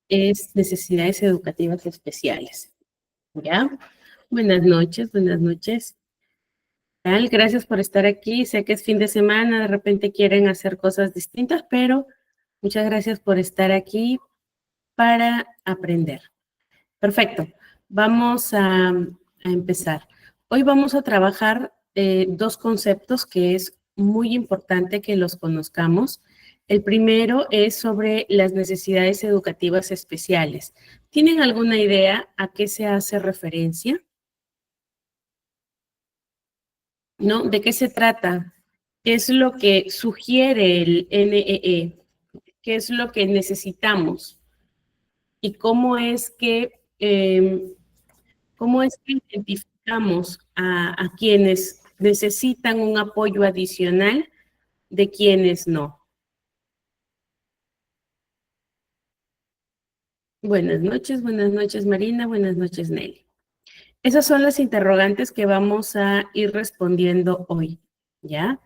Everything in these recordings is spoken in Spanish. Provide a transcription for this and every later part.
es necesidades educativas especiales. ¿Ya? Buenas noches, buenas noches. Tal, gracias por estar aquí. Sé que es fin de semana, de repente quieren hacer cosas distintas, pero muchas gracias por estar aquí para aprender. Perfecto. Vamos a empezar. Hoy vamos a trabajar dos conceptos que es muy importante que los conozcamos. El primero es sobre las necesidades educativas especiales. ¿Tienen alguna idea a qué se hace referencia? ¿No? ¿De qué se trata? ¿Qué es lo que sugiere el NEE? ¿Qué es lo que necesitamos? ¿Y cómo es que identificamos a quienes necesitan un apoyo adicional de quienes no? Buenas noches Marina, buenas noches Nelly. Esas son las interrogantes que vamos a ir respondiendo hoy, ¿ya?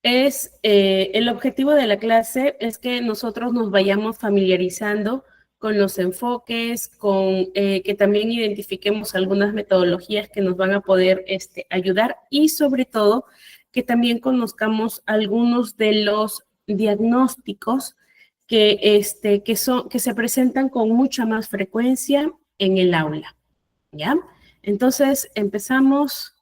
El objetivo de la clase es que nosotros nos vayamos familiarizando con los enfoques, que también identifiquemos algunas metodologías que nos van a poder ayudar y sobre todo que también conozcamos algunos de los diagnósticos que se presentan con mucha más frecuencia en el aula, ¿ya? Entonces, empezamos.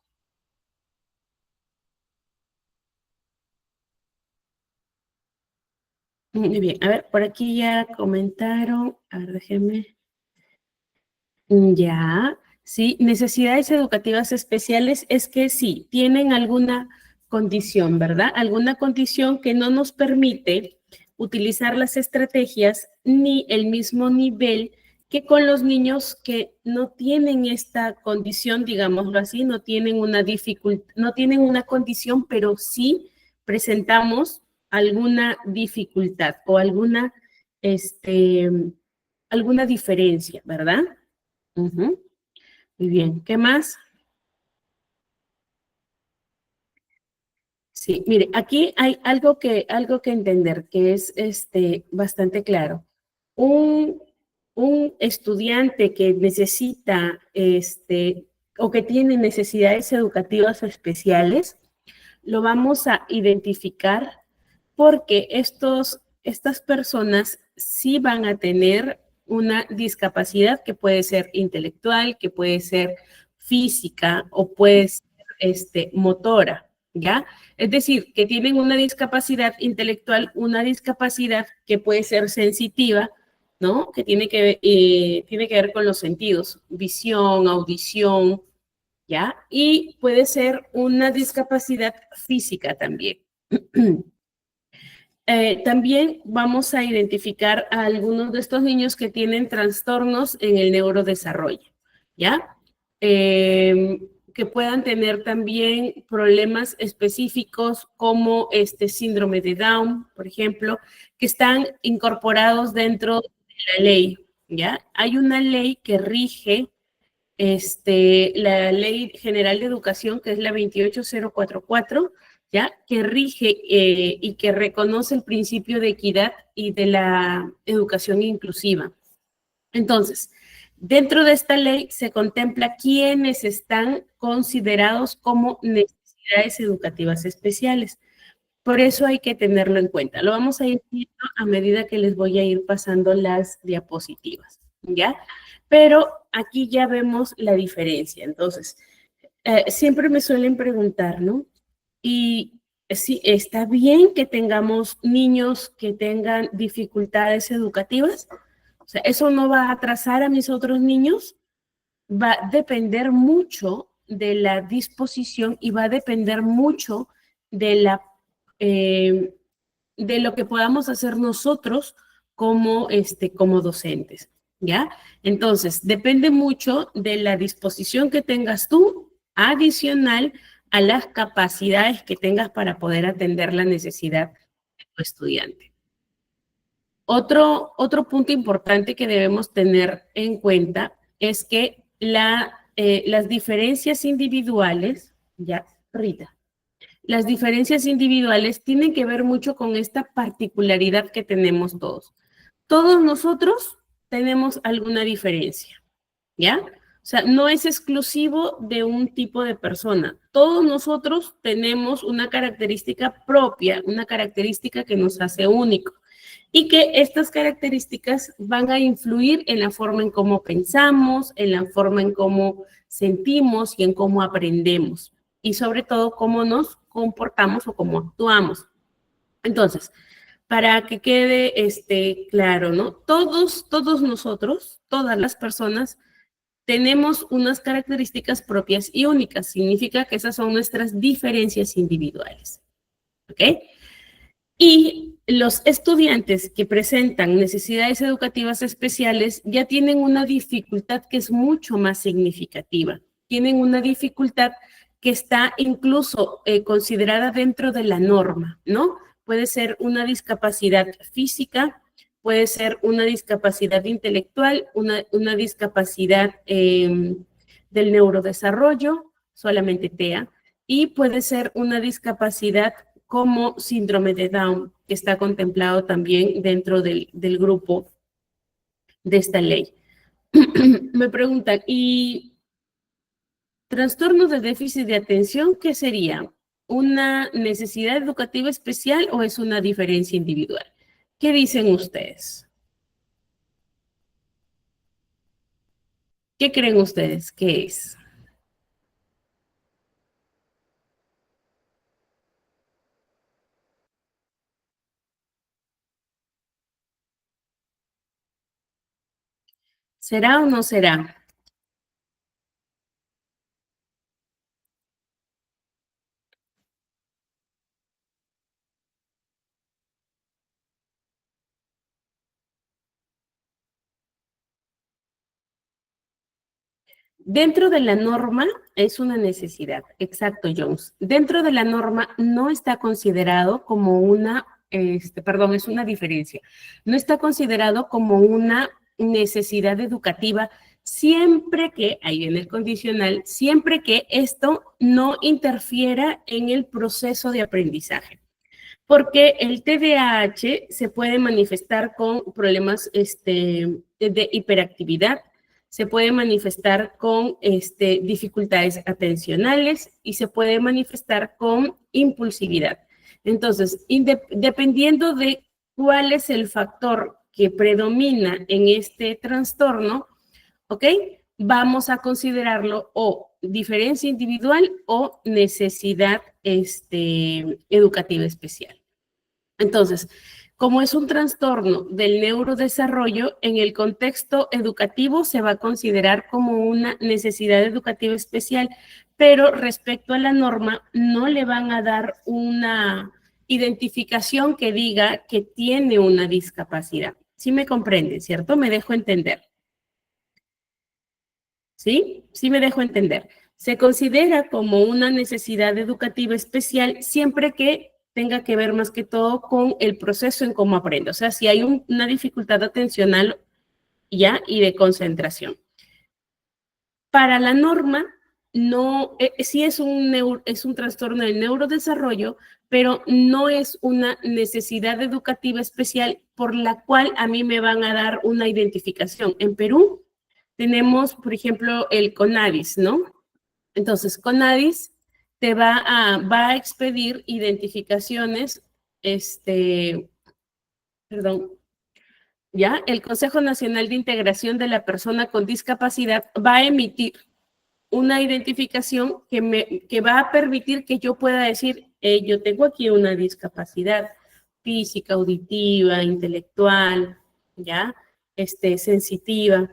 Muy bien, a ver, por aquí ya comentaron, a ver, déjenme. Ya, sí, necesidades educativas especiales es que sí, tienen alguna condición, ¿verdad? Alguna condición que no nos permite utilizar las estrategias ni el mismo nivel que con los niños que no tienen esta condición, digámoslo así, no tienen una no tienen una condición, pero sí presentamos alguna dificultad o alguna diferencia, ¿verdad? Ujú. Muy bien, ¿qué más? Sí, mire, aquí hay algo que entender que es bastante claro. Un, un estudiante que necesita o que tiene necesidades educativas especiales, lo vamos a identificar porque estas personas sí van a tener una discapacidad que puede ser intelectual, que puede ser física o puede ser motora, ¿ya? Es decir, que tienen una discapacidad intelectual, una discapacidad que puede ser sensitiva, ¿no? Que tiene que ver con los sentidos, visión, audición, ¿ya? Y puede ser una discapacidad física también. También vamos a identificar a algunos de estos niños que tienen trastornos en el neurodesarrollo, ¿ya? Que puedan tener también problemas específicos como este síndrome de Down, por ejemplo, que están incorporados dentro de la ley, ¿ya? Hay una ley que rige la Ley General de Educación, que es la 28044, ¿ya? Que rige y que reconoce el principio de equidad y de la educación inclusiva. Entonces, dentro de esta ley se contempla quiénes están considerados como necesidades educativas especiales. Por eso hay que tenerlo en cuenta. Lo vamos a ir viendo a medida que les voy a ir pasando las diapositivas, ¿ya? Pero aquí ya vemos la diferencia. Entonces, siempre me suelen preguntar, ¿no? Y sí, está bien que tengamos niños que tengan dificultades educativas. O sea, eso no va a atrasar a mis otros niños. Va a depender mucho de la disposición y va a depender mucho de eh, de lo que podamos hacer nosotros como docentes, ¿ya? Entonces, depende mucho de la disposición que tengas tú, adicional a las capacidades que tengas para poder atender la necesidad de tu estudiante. Otro punto importante que debemos tener en cuenta es que las diferencias individuales, ya, Rita, las diferencias individuales tienen que ver mucho con esta particularidad que tenemos todos. Todos nosotros tenemos alguna diferencia, ¿ya? O sea, no es exclusivo de un tipo de persona. Todos nosotros tenemos una característica propia, una característica que nos hace único y que estas características van a influir en la forma en cómo pensamos, en la forma en cómo sentimos y en cómo aprendemos y sobre todo cómo nos comportamos o cómo actuamos. Entonces, para que quede claro, ¿no? Todos nosotros, todas las personas, tenemos unas características propias y únicas. Significa que esas son nuestras diferencias individuales. ¿Ok? Y los estudiantes que presentan necesidades educativas especiales ya tienen una dificultad que es mucho más significativa. Tienen una dificultad que está incluso considerada dentro de la norma, ¿no? Puede ser una discapacidad física, puede ser una discapacidad intelectual, una discapacidad del neurodesarrollo, solamente TEA, y puede ser una discapacidad como síndrome de Down, que está contemplado también dentro del grupo de esta ley. Me preguntan, ¿y trastorno de déficit de atención qué sería? ¿Una necesidad educativa especial o es una diferencia individual? ¿Qué dicen ustedes? ¿Qué creen ustedes que es? ¿Será o no será? Dentro de la norma es una necesidad, exacto, Jones. Dentro de la norma no está considerado como una, perdón, es una diferencia. No está considerado como una necesidad educativa siempre que, ahí viene el condicional, siempre que esto no interfiera en el proceso de aprendizaje. Porque el TDAH se puede manifestar con problemas de hiperactividad, se puede manifestar con dificultades atencionales y se puede manifestar con impulsividad. Entonces, dependiendo de cuál es el factor que predomina en este trastorno, ¿ok? Vamos a considerarlo o diferencia individual o necesidad educativa especial. Entonces, como es un trastorno del neurodesarrollo, en el contexto educativo se va a considerar como una necesidad educativa especial, pero respecto a la norma no le van a dar una identificación que diga que tiene una discapacidad. ¿Sí me comprenden, cierto? Me dejo entender. ¿Sí? Sí me dejo entender. Se considera como una necesidad educativa especial siempre que tenga que ver más que todo con el proceso en cómo aprende. O sea, si hay una dificultad atencional ya y de concentración. Para la norma, no, sí es un trastorno del neurodesarrollo, pero no es una necesidad educativa especial por la cual a mí me van a dar una identificación. En Perú tenemos, por ejemplo, el CONADIS, ¿no? Entonces, CONADIS te va a expedir identificaciones, perdón, ya, el Consejo Nacional de Integración de la Persona con Discapacidad va a emitir una identificación que va a permitir que yo pueda decir, yo tengo aquí una discapacidad física, auditiva, intelectual, ya, sensitiva.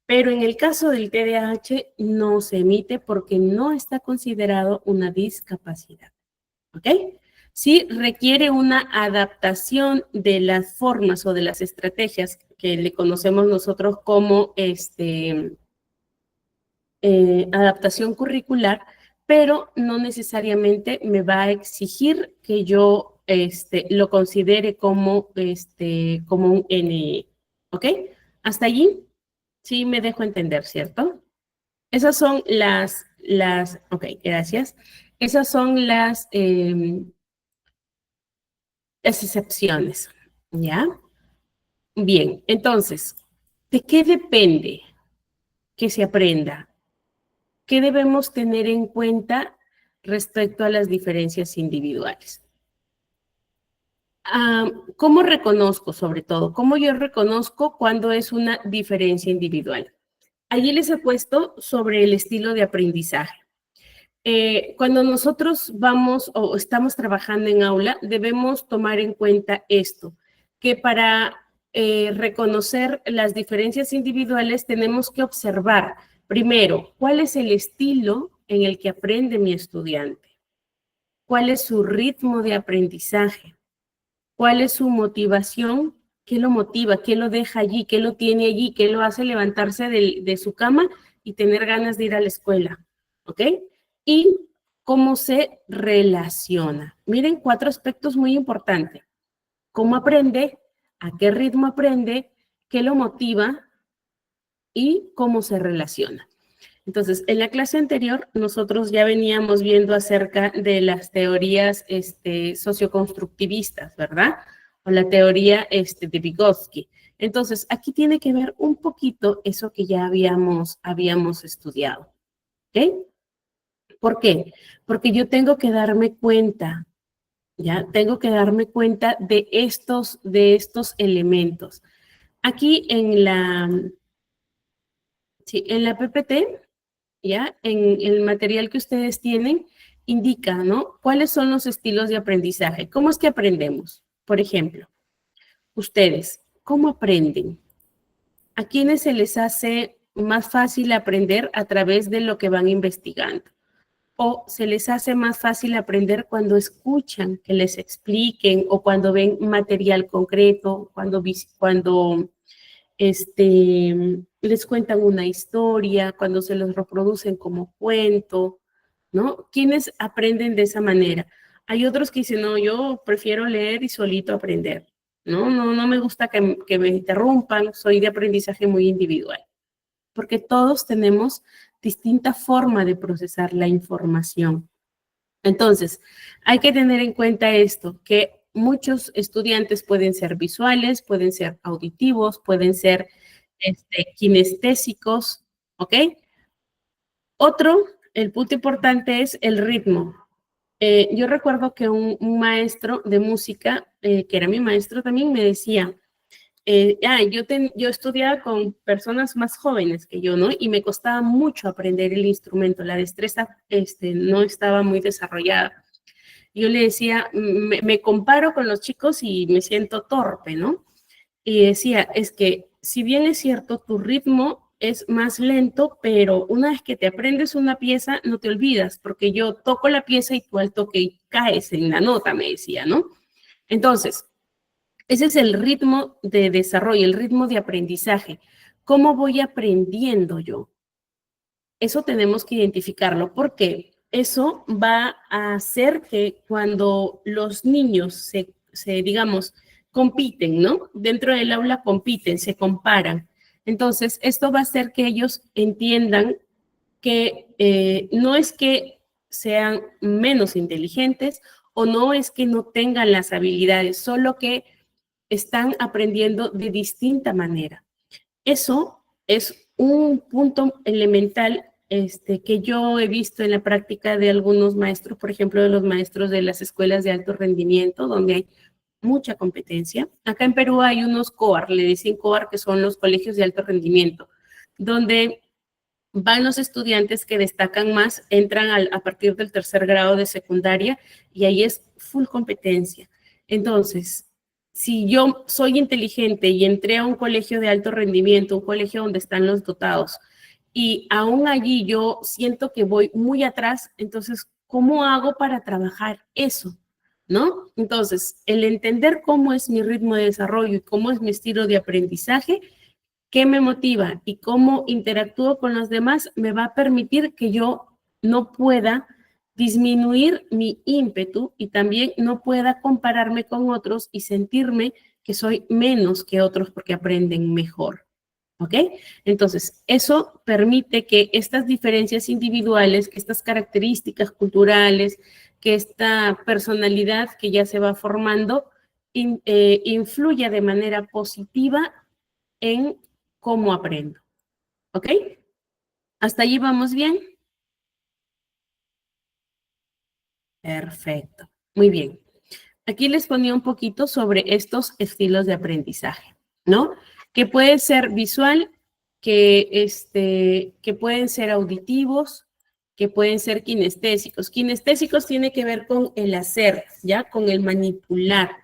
Pero en el caso del TDAH no se emite porque no está considerado una discapacidad. ¿Ok? Sí requiere una adaptación de las formas o de las estrategias que le conocemos nosotros como adaptación curricular, pero no necesariamente me va a exigir que yo lo considere como un NE. ¿Ok? Hasta allí sí me dejo entender, ¿cierto? Esas son ok, gracias. Esas son las excepciones, ¿ya? Bien, entonces, ¿De qué depende que se aprenda? ¿Qué debemos tener en cuenta respecto a las diferencias individuales? ¿Cómo reconozco, sobre todo? ¿Cómo yo reconozco cuando es una diferencia individual? Allí les he puesto sobre el estilo de aprendizaje. Cuando nosotros vamos o estamos trabajando en aula, debemos tomar en cuenta esto, que para reconocer las diferencias individuales tenemos que observar, primero, cuál es el estilo en el que aprende mi estudiante, cuál es su ritmo de aprendizaje, cuál es su motivación, qué lo motiva, qué lo deja allí, qué lo tiene allí, qué lo hace levantarse de su cama y tener ganas de ir a la escuela, ¿ok? Y cómo se relaciona. Miren, 4 aspectos muy importantes. Cómo aprende, a qué ritmo aprende, qué lo motiva y cómo se relaciona. Entonces, en la clase anterior nosotros ya veníamos viendo acerca de las teorías socioconstructivistas, ¿verdad? O la teoría de Vygotsky. Entonces, aquí tiene que ver un poquito eso que ya habíamos estudiado. ¿Ok? ¿Por qué? Porque yo tengo que darme cuenta, ¿ya? Tengo que darme cuenta de estos elementos. Aquí en la PPT, ¿ya? En el material que ustedes tienen, indica, ¿no? ¿Cuáles son los estilos de aprendizaje? ¿Cómo es que aprendemos? Por ejemplo, ustedes, ¿cómo aprenden? ¿A quiénes se les hace más fácil aprender a través de lo que van investigando? ¿O se les hace más fácil aprender cuando escuchan que les expliquen o cuando ven material concreto, cuando les cuentan una historia, cuando se los reproducen como cuento, ¿no? ¿Quiénes aprenden de esa manera? Hay otros que dicen, no, yo prefiero leer y solito aprender, ¿no? No me gusta que me interrumpan, soy de aprendizaje muy individual, porque todos tenemos distinta forma de procesar la información. Entonces, hay que tener en cuenta esto, que muchos estudiantes pueden ser visuales, pueden ser auditivos, pueden ser kinestésicos, ¿ok? El punto importante es el ritmo. Yo recuerdo que un maestro de música, que era mi maestro también, me decía, yo estudiaba con personas más jóvenes que yo, ¿no? Y me costaba mucho aprender el instrumento, la destreza no estaba muy desarrollada. Yo le decía, me comparo con los chicos y me siento torpe, ¿no? Y decía, es que si bien es cierto, tu ritmo es más lento, pero una vez que te aprendes una pieza, no te olvidas, porque yo toco la pieza y tú al toque caes en la nota, me decía, ¿no? Entonces, ese es el ritmo de desarrollo, el ritmo de aprendizaje. ¿Cómo voy aprendiendo yo? Eso tenemos que identificarlo porque eso va a hacer que cuando los niños digamos, compiten, ¿no? Dentro del aula compiten, se comparan. Entonces, esto va a hacer que ellos entiendan que no es que sean menos inteligentes o no es que no tengan las habilidades, solo que están aprendiendo de distinta manera. Eso es un punto elemental que yo he visto en la práctica de algunos maestros, por ejemplo, de los maestros de las escuelas de alto rendimiento, donde hay mucha competencia. Acá en Perú hay unos COAR, le dicen COAR, que son los colegios de alto rendimiento, donde van los estudiantes que destacan más, entran a partir del 3er grado de secundaria y ahí es full competencia. Entonces, si yo soy inteligente y entré a un colegio de alto rendimiento, un colegio donde están los dotados, y aún allí yo siento que voy muy atrás, entonces, ¿cómo hago para trabajar eso? ¿No? Entonces, el entender cómo es mi ritmo de desarrollo y cómo es mi estilo de aprendizaje, qué me motiva y cómo interactúo con los demás, me va a permitir que yo no pueda disminuir mi ímpetu y también no pueda compararme con otros y sentirme que soy menos que otros porque aprenden mejor. ¿Ok? Entonces, eso permite que estas diferencias individuales, que estas características culturales, que esta personalidad que ya se va formando, influya de manera positiva en cómo aprendo. ¿Ok? ¿Hasta allí vamos bien? Perfecto. Muy bien. Aquí les ponía un poquito sobre estos estilos de aprendizaje, ¿no? Que puede ser visual, que pueden ser auditivos, que pueden ser kinestésicos. Kinestésicos tiene que ver con el hacer, ¿ya? Con el manipular.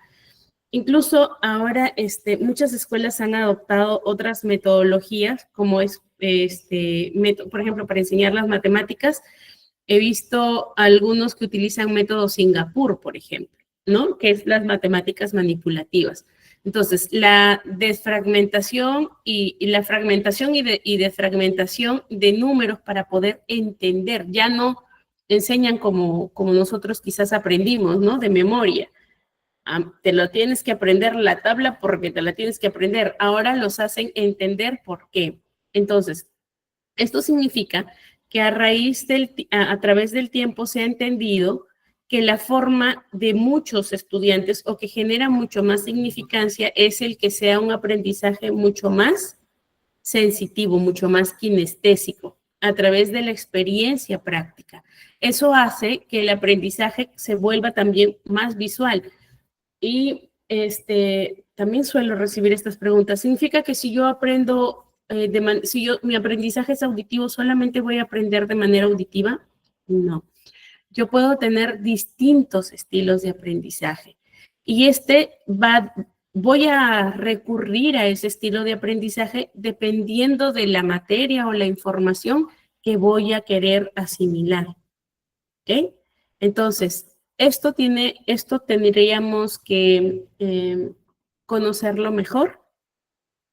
Incluso ahora muchas escuelas han adoptado otras metodologías, como es, por ejemplo, para enseñar las matemáticas, he visto algunos que utilizan método Singapur, por ejemplo, ¿no? Que es las matemáticas manipulativas. Entonces, la desfragmentación y la fragmentación y desfragmentación de números para poder entender, ya no enseñan como nosotros quizás aprendimos, ¿no? De memoria. Te lo tienes que aprender la tabla porque te la tienes que aprender. Ahora los hacen entender por qué. Entonces, esto significa que a través del tiempo se ha entendido que la forma de muchos estudiantes o que genera mucho más significancia es el que sea un aprendizaje mucho más sensitivo, mucho más kinestésico, a través de la experiencia práctica. Eso hace que el aprendizaje se vuelva también más visual. Y también suelo recibir estas preguntas. ¿Significa que si yo aprendo, mi aprendizaje es auditivo, solamente voy a aprender de manera auditiva? No. Yo puedo tener distintos estilos de aprendizaje. Y voy a recurrir a ese estilo de aprendizaje dependiendo de la materia o la información que voy a querer asimilar. ¿Ok? Entonces, esto tendríamos que conocerlo mejor,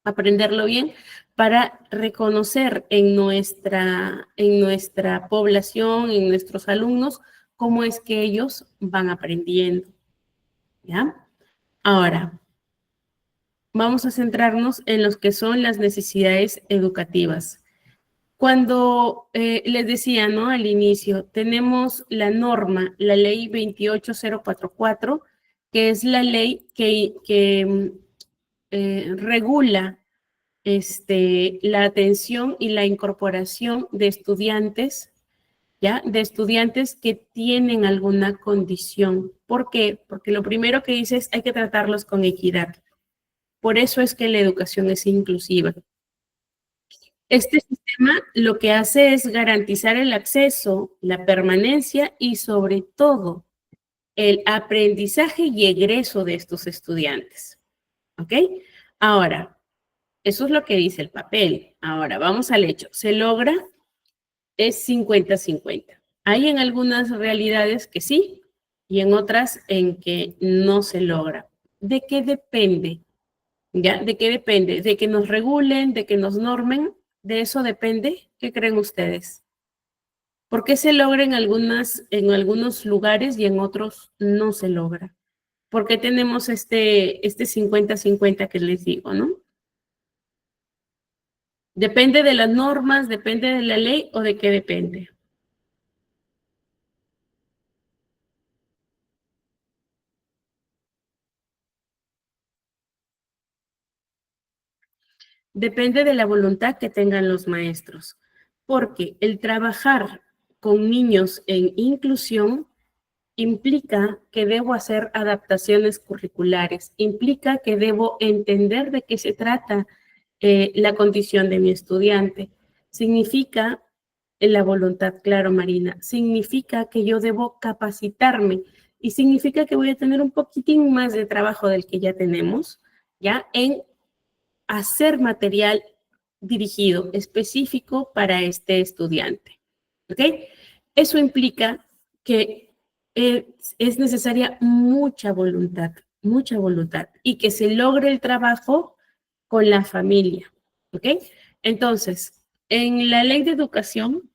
aprenderlo bien, para reconocer en nuestra población, en nuestros alumnos, cómo es que ellos van aprendiendo. ¿Ya? Ahora, vamos a centrarnos en lo que son las necesidades educativas. Cuando les decía, ¿no? Al inicio, tenemos la norma, la ley 28044, que es la ley que regula la atención y la incorporación de estudiantes, ¿ya? De estudiantes que tienen alguna condición. ¿Por qué? Porque lo primero que dice es hay que tratarlos con equidad. Por eso es que la educación es inclusiva. Este sistema lo que hace es garantizar el acceso, la permanencia y sobre todo el aprendizaje y egreso de estos estudiantes. ¿Ok? Ahora, eso es lo que dice el papel. Ahora, vamos al hecho. ¿Se logra? Es 50-50. Hay en algunas realidades que sí y en otras en que no se logra. ¿De qué depende? ¿Ya? ¿De qué depende? ¿De que nos regulen? ¿De que nos normen? ¿De eso depende? ¿Qué creen ustedes? ¿Por qué se logra en algunos lugares y en otros no se logra? ¿Por qué tenemos este 50-50 que les digo, no? ¿Depende de las normas, depende de la ley o de qué depende? Depende de la voluntad que tengan los maestros, porque el trabajar con niños en inclusión implica que debo hacer adaptaciones curriculares, implica que debo entender de qué se trata la condición de mi estudiante. Significa la voluntad, claro, Marina, significa que yo debo capacitarme y significa que voy a tener un poquitín más de trabajo del que ya tenemos, ¿ya? En hacer material dirigido, específico para este estudiante, ¿ok? Eso implica que es necesaria mucha voluntad y que se logre el trabajo con la familia, ¿ok? Entonces, en la ley de educación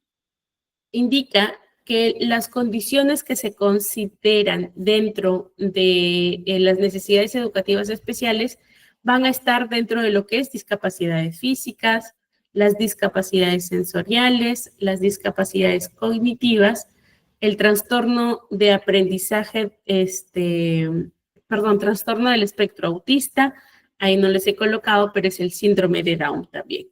indica que las condiciones que se consideran dentro de las necesidades educativas especiales van a estar dentro de lo que es discapacidades físicas, las discapacidades sensoriales, las discapacidades cognitivas, el trastorno de aprendizaje, trastorno del espectro autista, ahí no les he colocado, pero es el síndrome de Down también.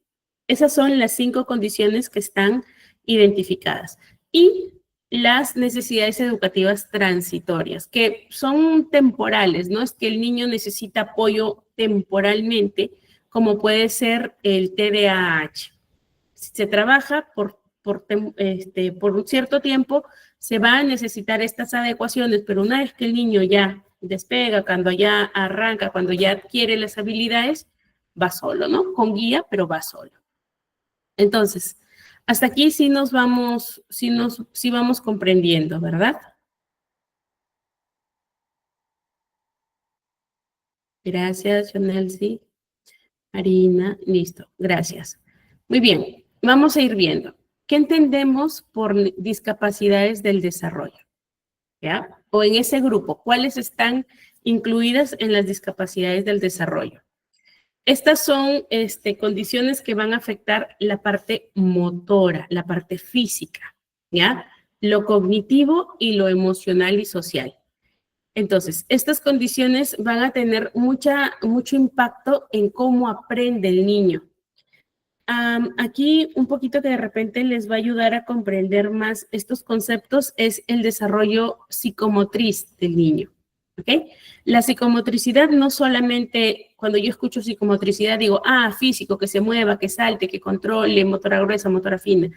Esas son las 5 condiciones que están identificadas. Y las necesidades educativas transitorias, que son temporales, no es que el niño necesita apoyo temporalmente, como puede ser el TDAH. Si se trabaja por un cierto tiempo, se va a necesitar estas adecuaciones, pero una vez que el niño ya despega, cuando ya arranca, cuando ya adquiere las habilidades, va solo, ¿no? Con guía, pero va solo. Entonces, hasta aquí sí nos vamos, sí vamos comprendiendo, ¿verdad? Gracias, Jonelsi. Harina, listo, gracias. Muy bien, vamos a ir viendo. ¿Qué entendemos por discapacidades del desarrollo? ¿Ya? O en ese grupo, ¿cuáles están incluidas en las discapacidades del desarrollo? Estas son condiciones que van a afectar la parte motora, la parte física, ¿ya? Lo cognitivo y lo emocional y social. Entonces, estas condiciones van a tener mucho impacto en cómo aprende el niño. Aquí un poquito que de repente les va a ayudar a comprender más estos conceptos es el desarrollo psicomotriz del niño. ¿Ok? La psicomotricidad no solamente, cuando yo escucho psicomotricidad digo, físico, que se mueva, que salte, que controle, motora gruesa, motora fina.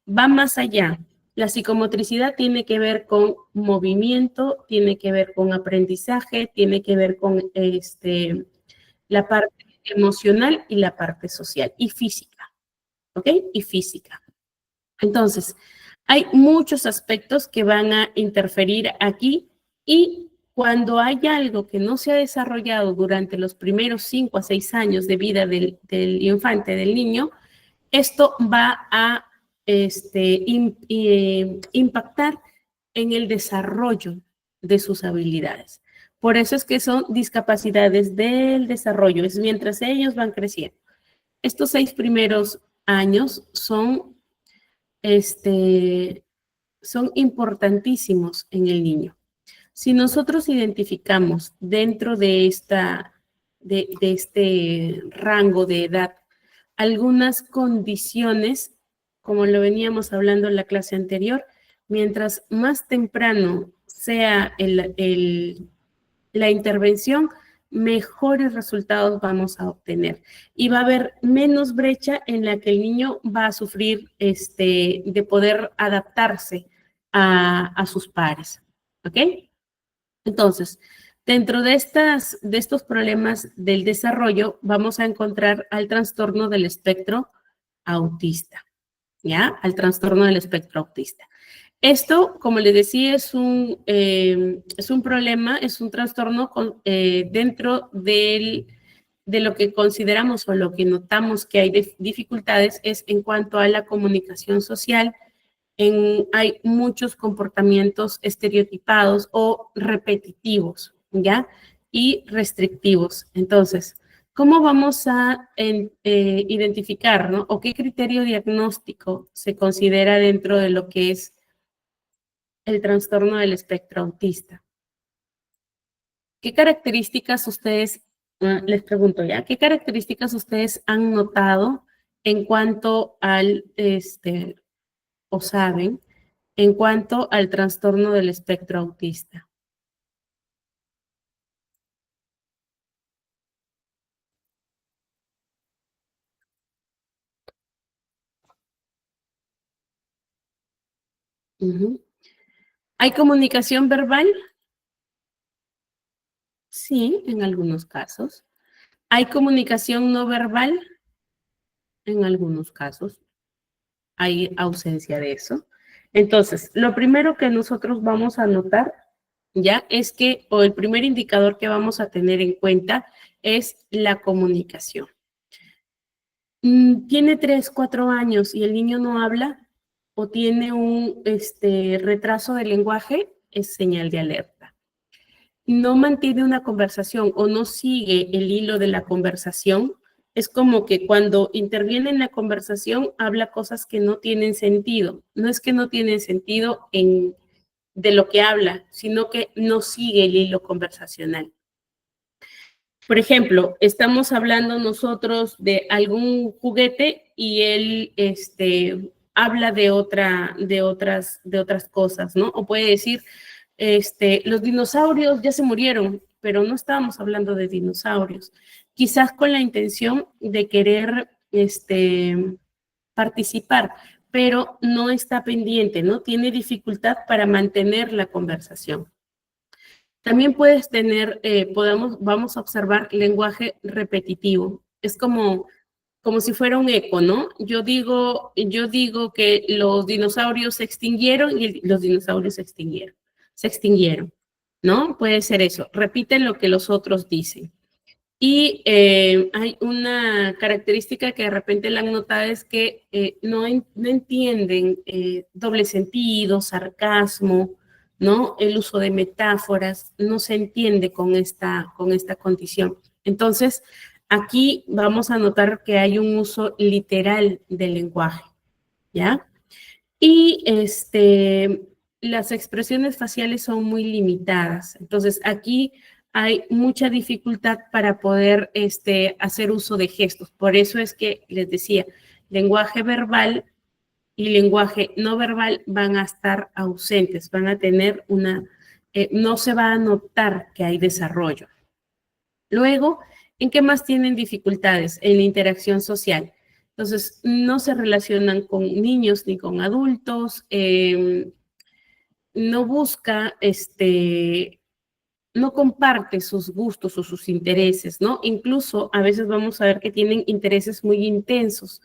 Va más allá. La psicomotricidad tiene que ver con movimiento, tiene que ver con aprendizaje, tiene que ver con la parte emocional y la parte social y física, ¿ok? Y física. Entonces, hay muchos aspectos que van a interferir aquí y cuando hay algo que no se ha desarrollado durante los primeros 5 a 6 años de vida del infante, del niño, esto va a impactar en el desarrollo de sus habilidades. Por eso es que son discapacidades del desarrollo, es mientras ellos van creciendo. Estos 6 primeros años son importantísimos en el niño. Si nosotros identificamos dentro de este rango de edad algunas condiciones, como lo veníamos hablando en la clase anterior, mientras más temprano sea la intervención, mejores resultados vamos a obtener. Y va a haber menos brecha en la que el niño va a sufrir de poder adaptarse a sus pares. ¿Ok? Entonces, dentro de estos problemas del desarrollo, vamos a encontrar al trastorno del espectro autista, ¿ya? Al trastorno del espectro autista. Esto, como les decía, es un problema, es un trastorno dentro de lo que consideramos o lo que notamos que hay dificultades es en cuanto a la comunicación social. Hay muchos comportamientos estereotipados o repetitivos, ¿ya? Y restrictivos. Entonces, ¿cómo vamos a identificar, ¿no? ¿O qué criterio diagnóstico se considera dentro de lo que es el trastorno del espectro autista? ¿Qué características ustedes, les pregunto ya, qué características ustedes han notado en cuanto al, o saben, en cuanto al trastorno del espectro autista? ¿Hay comunicación verbal? Sí, en algunos casos. ¿Hay comunicación no verbal? En algunos casos. Hay ausencia de eso. Entonces, lo primero que nosotros vamos a notar ya es que, o el primer indicador que vamos a tener en cuenta es la comunicación. ¿Tiene 3, 4 años y el niño no habla o tiene un retraso de lenguaje? Es señal de alerta. No mantiene una conversación o no sigue el hilo de la conversación, es como que cuando interviene en la conversación habla cosas que no tienen sentido. No es que no tienen sentido de lo que habla, sino que no sigue el hilo conversacional. Por ejemplo, estamos hablando nosotros de algún juguete y él habla de otras cosas, ¿no? O puede decir, los dinosaurios ya se murieron, pero no estábamos hablando de dinosaurios. Quizás con la intención de querer participar, pero no está pendiente, ¿no? Tiene dificultad para mantener la conversación. También puedes tener, vamos a observar lenguaje repetitivo. Es como si fuera un eco, ¿no? Yo digo que los dinosaurios se extinguieron y los dinosaurios se extinguieron, ¿no? Puede ser eso. Repiten lo que los otros dicen. Y hay una característica que de repente la han notado es que no entienden doble sentido, sarcasmo, ¿no? El uso de metáforas, no se entiende con esta condición. Entonces, aquí vamos a notar que hay un uso literal del lenguaje, ¿ya? Y las expresiones faciales son muy limitadas. Entonces, aquí hay mucha dificultad para poder hacer uso de gestos. Por eso es que les decía, lenguaje verbal y lenguaje no verbal van a estar ausentes, van a tener no se va a notar que hay desarrollo. Luego, ¿en qué más tienen dificultades? En la interacción social. Entonces, no se relacionan con niños ni con adultos, no busca, no comparte sus gustos o sus intereses, ¿no? Incluso a veces vamos a ver que tienen intereses muy intensos.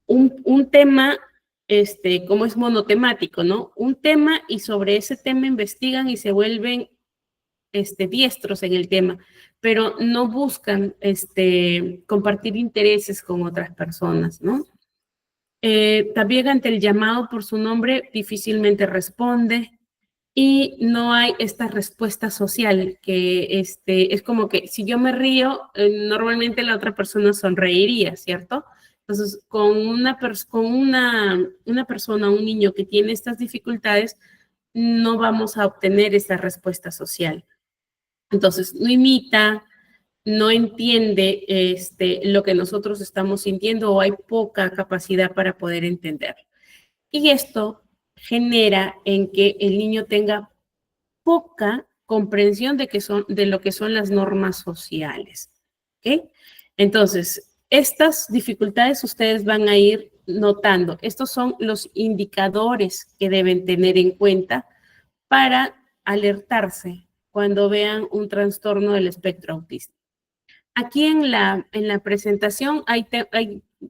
Un tema, como es monotemático, ¿no? Un tema y sobre ese tema investigan y se vuelven diestros en el tema, pero no buscan compartir intereses con otras personas, ¿no? También ante el llamado por su nombre difícilmente responde y no hay esta respuesta social que es como que si yo me río, normalmente la otra persona sonreiría, ¿cierto? Entonces, con una persona, un niño que tiene estas dificultades, no vamos a obtener esa respuesta social. Entonces, no imita, no entiende lo que nosotros estamos sintiendo o hay poca capacidad para poder entender. Y esto genera en que el niño tenga poca comprensión de lo que son las normas sociales. ¿Ok? Entonces, estas dificultades ustedes van a ir notando. Estos son los indicadores que deben tener en cuenta para alertarse cuando vean un trastorno del espectro autista. Aquí en la presentación hay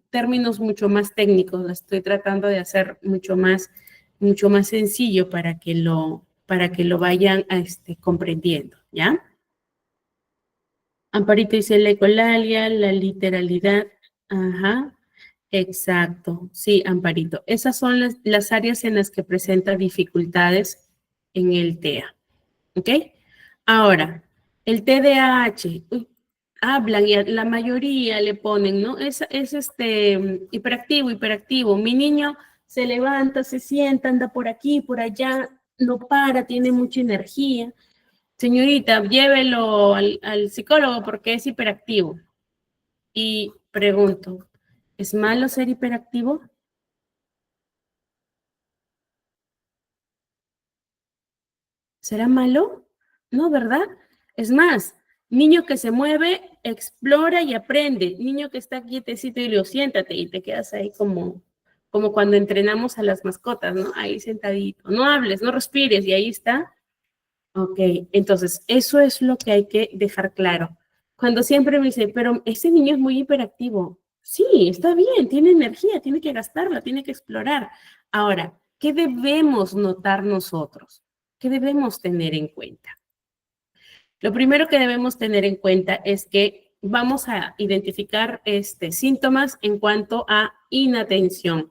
términos mucho más técnicos, la estoy tratando de hacer mucho más sencillo para que lo vayan comprendiendo, ¿ya? Amparito dice la ecolalia, la literalidad, ajá, exacto, sí, Amparito. Esas son las áreas en las que presenta dificultades en el TEA. ¿Ok? Ahora, el TDAH, hablan y la mayoría le ponen, ¿no? Es hiperactivo. Mi niño se levanta, se sienta, anda por aquí, por allá, no para, tiene mucha energía. Señorita, llévelo al psicólogo porque es hiperactivo. Y pregunto, ¿es malo ser hiperactivo? ¿Será malo? No, ¿verdad? Es más, niño que se mueve, explora y aprende. Niño que está quietecito y lo siéntate y te quedas ahí como cuando entrenamos a las mascotas, ¿no? Ahí sentadito. No hables, no respires y ahí está. Ok, entonces eso es lo que hay que dejar claro. Cuando siempre me dice, pero ese niño es muy hiperactivo. Sí, está bien, tiene energía, tiene que gastarla, tiene que explorar. Ahora, ¿qué debemos notar nosotros? ¿Qué debemos tener en cuenta? Lo primero que debemos tener en cuenta es que vamos a identificar síntomas en cuanto a inatención,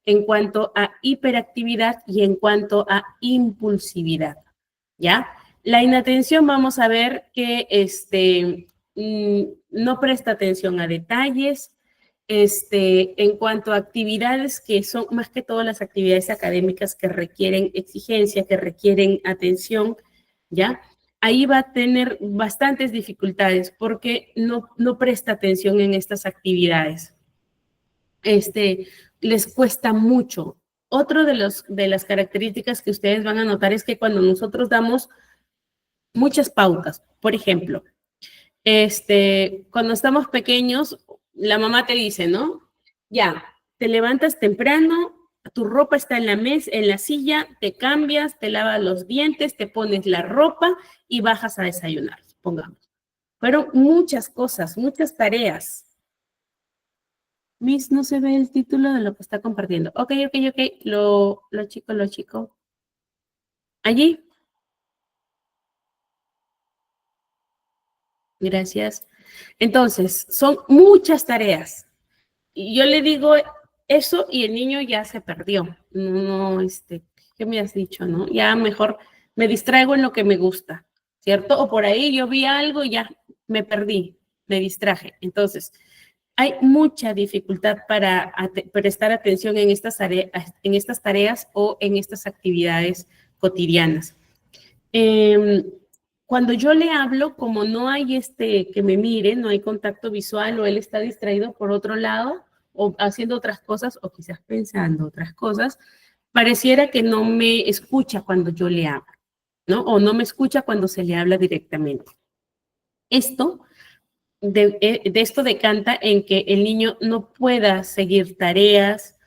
en cuanto a hiperactividad y en cuanto a impulsividad, ¿ya? La inatención vamos a ver que no presta atención a detalles, en cuanto a actividades que son más que todo las actividades académicas que requieren exigencia, que requieren atención, ¿ya? ahí va a tener bastantes dificultades porque no presta atención en estas actividades. Les cuesta mucho. Otro de las características que ustedes van a notar es que cuando nosotros damos muchas pautas, por ejemplo, cuando estamos pequeños, la mamá te dice, ¿no? Ya, te levantas temprano, tu ropa está en la mesa, en la silla, te cambias, te lavas los dientes, te pones la ropa y bajas a desayunar, supongamos. Fueron muchas cosas, muchas tareas. Miss, no se ve el título de lo que está compartiendo. Ok. Lo chico. Allí. Gracias. Entonces, son muchas tareas. Y yo le digo eso y el niño ya se perdió. No, ¿qué me has dicho, no? Ya mejor me distraigo en lo que me gusta, ¿cierto? O por ahí yo vi algo y ya me perdí, me distraje. Entonces, hay mucha dificultad para prestar atención en estas tareas o en estas actividades cotidianas. Cuando yo le hablo, como no hay que me mire, no hay contacto visual o él está distraído por otro lado o haciendo otras cosas o quizás pensando otras cosas, pareciera que no me escucha cuando yo le hablo, ¿no? O no me escucha cuando se le habla directamente. De esto decanta en que el niño no pueda seguir tareas,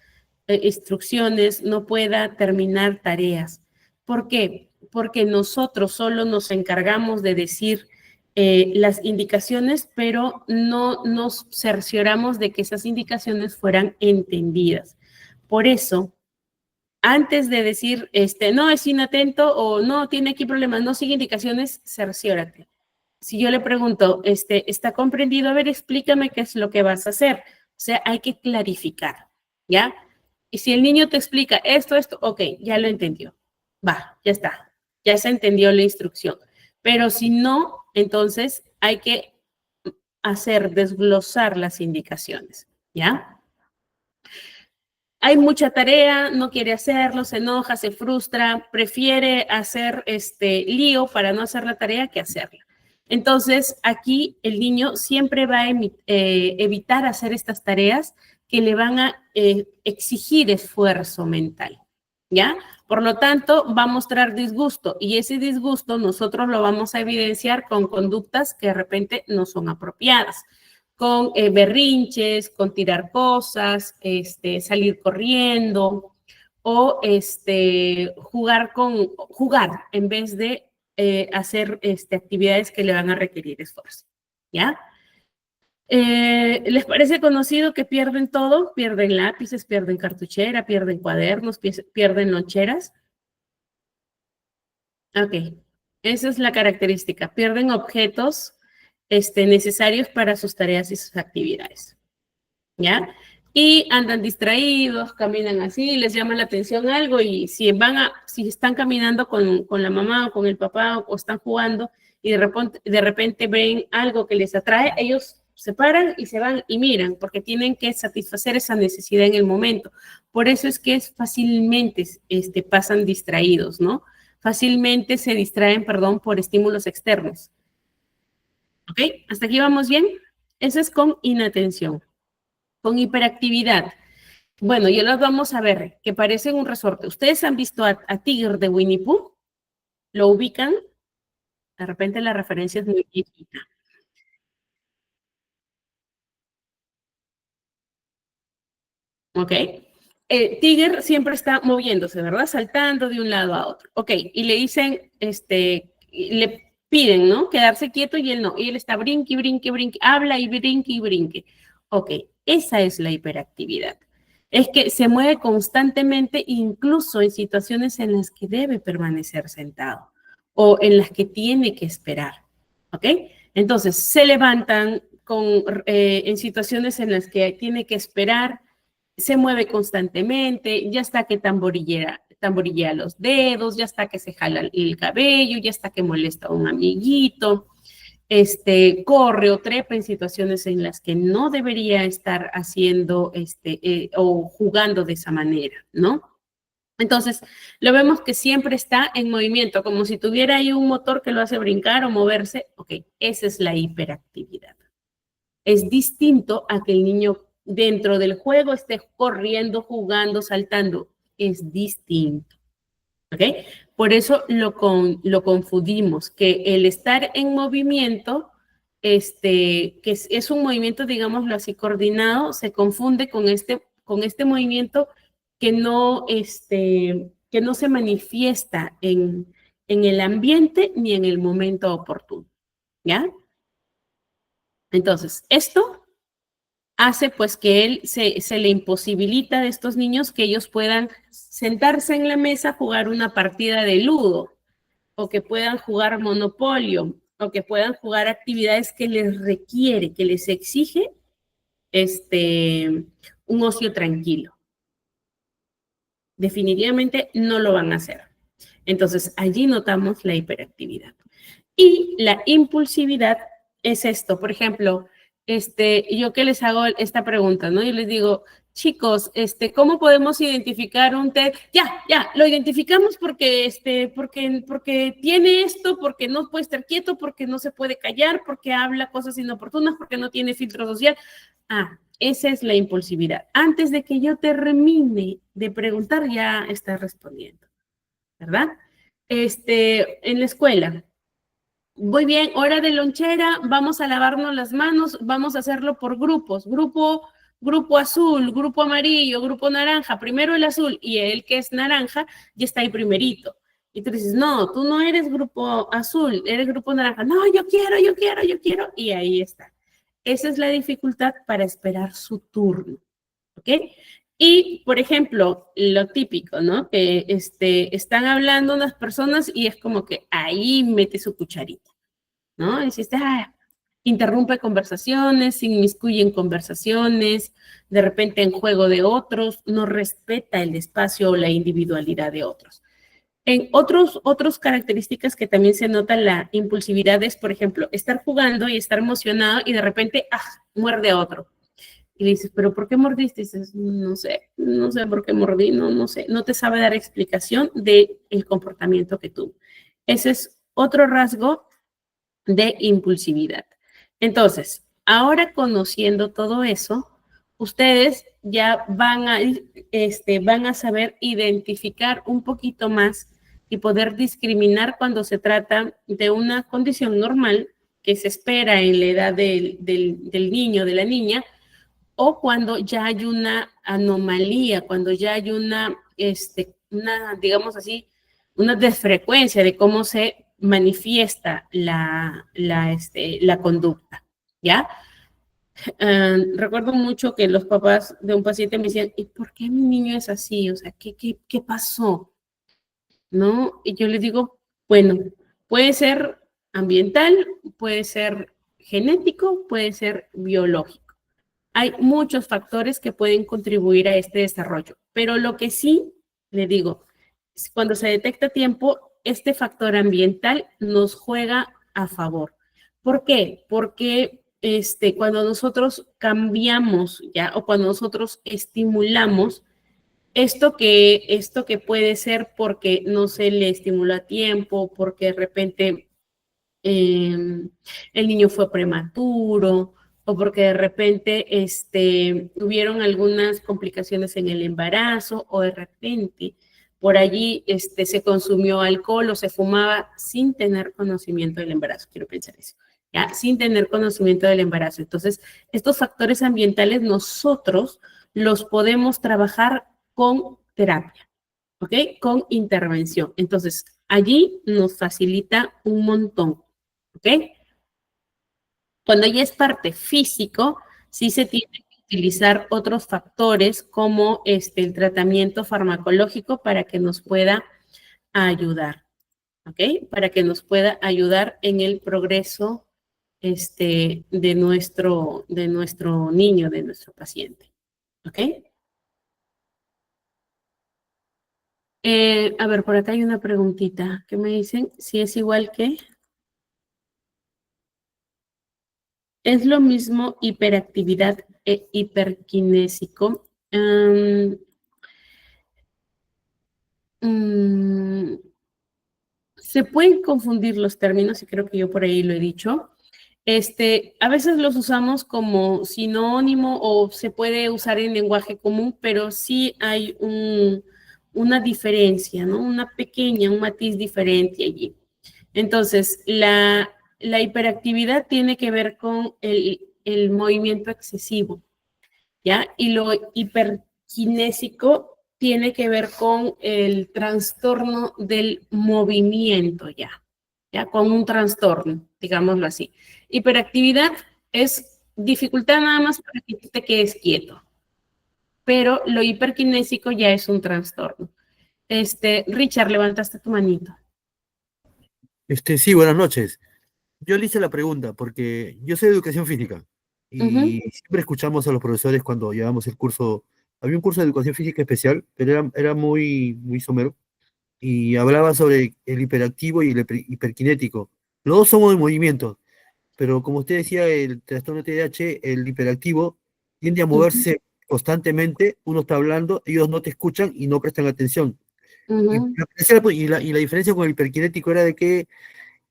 instrucciones, no pueda terminar tareas. ¿Por qué? Porque nosotros solo nos encargamos de decir las indicaciones, pero no nos cercioramos de que esas indicaciones fueran entendidas. Por eso, antes de decir, no, es inatento o no, tiene aquí problemas, no sigue indicaciones, cerciórate. Si yo le pregunto, ¿está comprendido? A ver, explícame qué es lo que vas a hacer. O sea, hay que clarificar, ¿ya? Y si el niño te explica esto, ok, ya lo entendió. Va, ya está. Ya se entendió la instrucción. Pero si no, entonces hay que desglosar las indicaciones, ¿ya? Hay mucha tarea, no quiere hacerlo, se enoja, se frustra, prefiere hacer lío para no hacer la tarea que hacerla. Entonces, aquí el niño siempre va a evitar hacer estas tareas que le van a exigir esfuerzo mental, ¿ya? Por lo tanto, va a mostrar disgusto y ese disgusto nosotros lo vamos a evidenciar con conductas que de repente no son apropiadas, con berrinches, con tirar cosas, salir corriendo o jugar en vez de hacer actividades que le van a requerir esfuerzo, ¿ya? ¿Les parece conocido que pierden todo? Pierden lápices, pierden cartuchera, pierden cuadernos, pierden loncheras. Ok, esa es la característica. Pierden objetos necesarios para sus tareas y sus actividades, ¿ya? Y andan distraídos, caminan así, les llama la atención algo y si están caminando con la mamá o con el papá o están jugando y de repente ven algo que les atrae, ellos se paran y se van y miran porque tienen que satisfacer esa necesidad en el momento. Por eso es que fácilmente pasan distraídos, ¿no? Fácilmente se distraen, por estímulos externos. ¿Ok? ¿Hasta aquí vamos bien? Eso es con inatención. Con hiperactividad. Bueno, ya los vamos a ver, que parecen un resorte. ¿Ustedes han visto a Tigre de Winnie Pooh? ¿Lo ubican? De repente la referencia es muy viejita. ¿Ok? Tigre siempre está moviéndose, ¿verdad? Saltando de un lado a otro. Ok, y le dicen, le piden, ¿no? Quedarse quieto y él no. Y él está brinque, brinque, brinque, habla y brinque y brinque. Ok, esa es la hiperactividad. Es que se mueve constantemente, incluso en situaciones en las que debe permanecer sentado o en las que tiene que esperar. ¿Ok? Entonces, se levantan en situaciones en las que tiene que esperar, se mueve constantemente, ya está que tamborillea los dedos, ya está que se jala el cabello, ya está que molesta a un amiguito, corre o trepa en situaciones en las que no debería estar haciendo o jugando de esa manera, ¿no? Entonces, lo vemos que siempre está en movimiento, como si tuviera ahí un motor que lo hace brincar o moverse. Ok, esa es la hiperactividad. Es distinto a que el niño dentro del juego esté corriendo, jugando, saltando. Es distinto. ¿Ok? Por eso lo confundimos, que el estar en movimiento, que es un movimiento, digámoslo así, coordinado, se confunde con este movimiento que no se manifiesta en el ambiente ni en el momento oportuno. ¿Ya? Entonces, esto hace pues que se le imposibilita a estos niños que ellos puedan sentarse en la mesa, jugar una partida de ludo, o que puedan jugar monopolio, o que puedan jugar actividades que les requiere, que les exige un ocio tranquilo. Definitivamente no lo van a hacer. Entonces, allí notamos la hiperactividad. Y la impulsividad es esto, por ejemplo, yo que les hago esta pregunta, ¿no? Yo les digo, chicos, ¿cómo podemos identificar un TED? Ya, lo identificamos porque tiene esto, porque no puede estar quieto, porque no se puede callar, porque habla cosas inoportunas, porque no tiene filtro social. Ah, esa es la impulsividad. Antes de que yo termine de preguntar, ya está respondiendo, ¿verdad? En la escuela, muy bien, hora de lonchera, vamos a lavarnos las manos, vamos a hacerlo por grupos, grupo azul, grupo amarillo, grupo naranja, primero el azul y el que es naranja ya está ahí primerito. Y tú dices, no, tú no eres grupo azul, eres grupo naranja. No, yo quiero, y ahí está. Esa es la dificultad para esperar su turno, ¿ok? Y, por ejemplo, lo típico, ¿no? Que están hablando unas personas y es como que ahí mete su cucharita, ¿no? Hiciste, interrumpe conversaciones, se inmiscuye en conversaciones, de repente en juego de otros, no respeta el espacio o la individualidad de otros. En otras características que también se nota la impulsividad es, por ejemplo, estar jugando y estar emocionado y de repente, muerde a otro. Y le dices, ¿pero por qué mordiste? Y dices, no sé por qué mordí, no sé. No te sabe dar explicación del comportamiento que tuvo. Ese es otro rasgo de impulsividad. Entonces, ahora conociendo todo eso, ustedes ya van a saber identificar un poquito más y poder discriminar cuando se trata de una condición normal que se espera en la edad del niño, de la niña, o cuando ya hay una anomalía, cuando ya hay digamos así, una desfrecuencia de cómo se manifiesta la conducta, ¿ya? Recuerdo mucho que los papás de un paciente me decían, ¿y por qué mi niño es así? O sea, ¿qué pasó? ¿No? Y yo le digo, bueno, puede ser ambiental, puede ser genético, puede ser biológico. Hay muchos factores que pueden contribuir a este desarrollo, pero lo que sí le digo, cuando se detecta a tiempo, este factor ambiental nos juega a favor. ¿Por qué? Porque cuando nosotros cambiamos ya o cuando nosotros estimulamos esto que puede ser porque no se le estimula a tiempo, porque de repente el niño fue prematuro o porque de repente tuvieron algunas complicaciones en el embarazo o de repente por allí se consumió alcohol o se fumaba sin tener conocimiento del embarazo, quiero pensar eso, ¿ya? Sin tener conocimiento del embarazo. Entonces, estos factores ambientales nosotros los podemos trabajar con terapia, ¿ok? Con intervención. Entonces, allí nos facilita un montón. ¿Ok? Cuando ya es parte físico, sí se tiene que utilizar otros factores como el tratamiento farmacológico para que nos pueda ayudar, ¿ok? Para que nos pueda ayudar en el progreso de nuestro niño, de nuestro paciente, ¿ok? A ver, por acá hay una preguntita que me dicen si es igual que, ¿es lo mismo hiperactividad e hiperkinésico? mm, se pueden confundir los términos, y creo que yo por ahí lo he dicho. A veces los usamos como sinónimo o se puede usar en lenguaje común, pero sí hay una diferencia, ¿no? Un matiz diferente allí. Entonces, la hiperactividad tiene que ver con el movimiento excesivo, ¿ya? Y lo hiperkinésico tiene que ver con el trastorno del movimiento, ¿ya? Con un trastorno, digámoslo así. Hiperactividad es dificultad nada más para que tú te quedes quieto, pero lo hiperkinésico ya es un trastorno. Richard, levantaste tu manito. Sí, buenas noches. Yo le hice la pregunta porque yo soy de educación física Ujú, y siempre escuchamos a los profesores cuando llevamos el curso. Había un curso de educación física especial, pero era muy somero y hablaba sobre el hiperactivo y el hiperkinético. Los dos somos de movimiento, pero como usted decía, el trastorno TDAH, el hiperactivo, tiende a ujú, moverse constantemente. Uno está hablando, ellos no te escuchan y no prestan atención. ujú, Y la diferencia con el hiperkinético era de que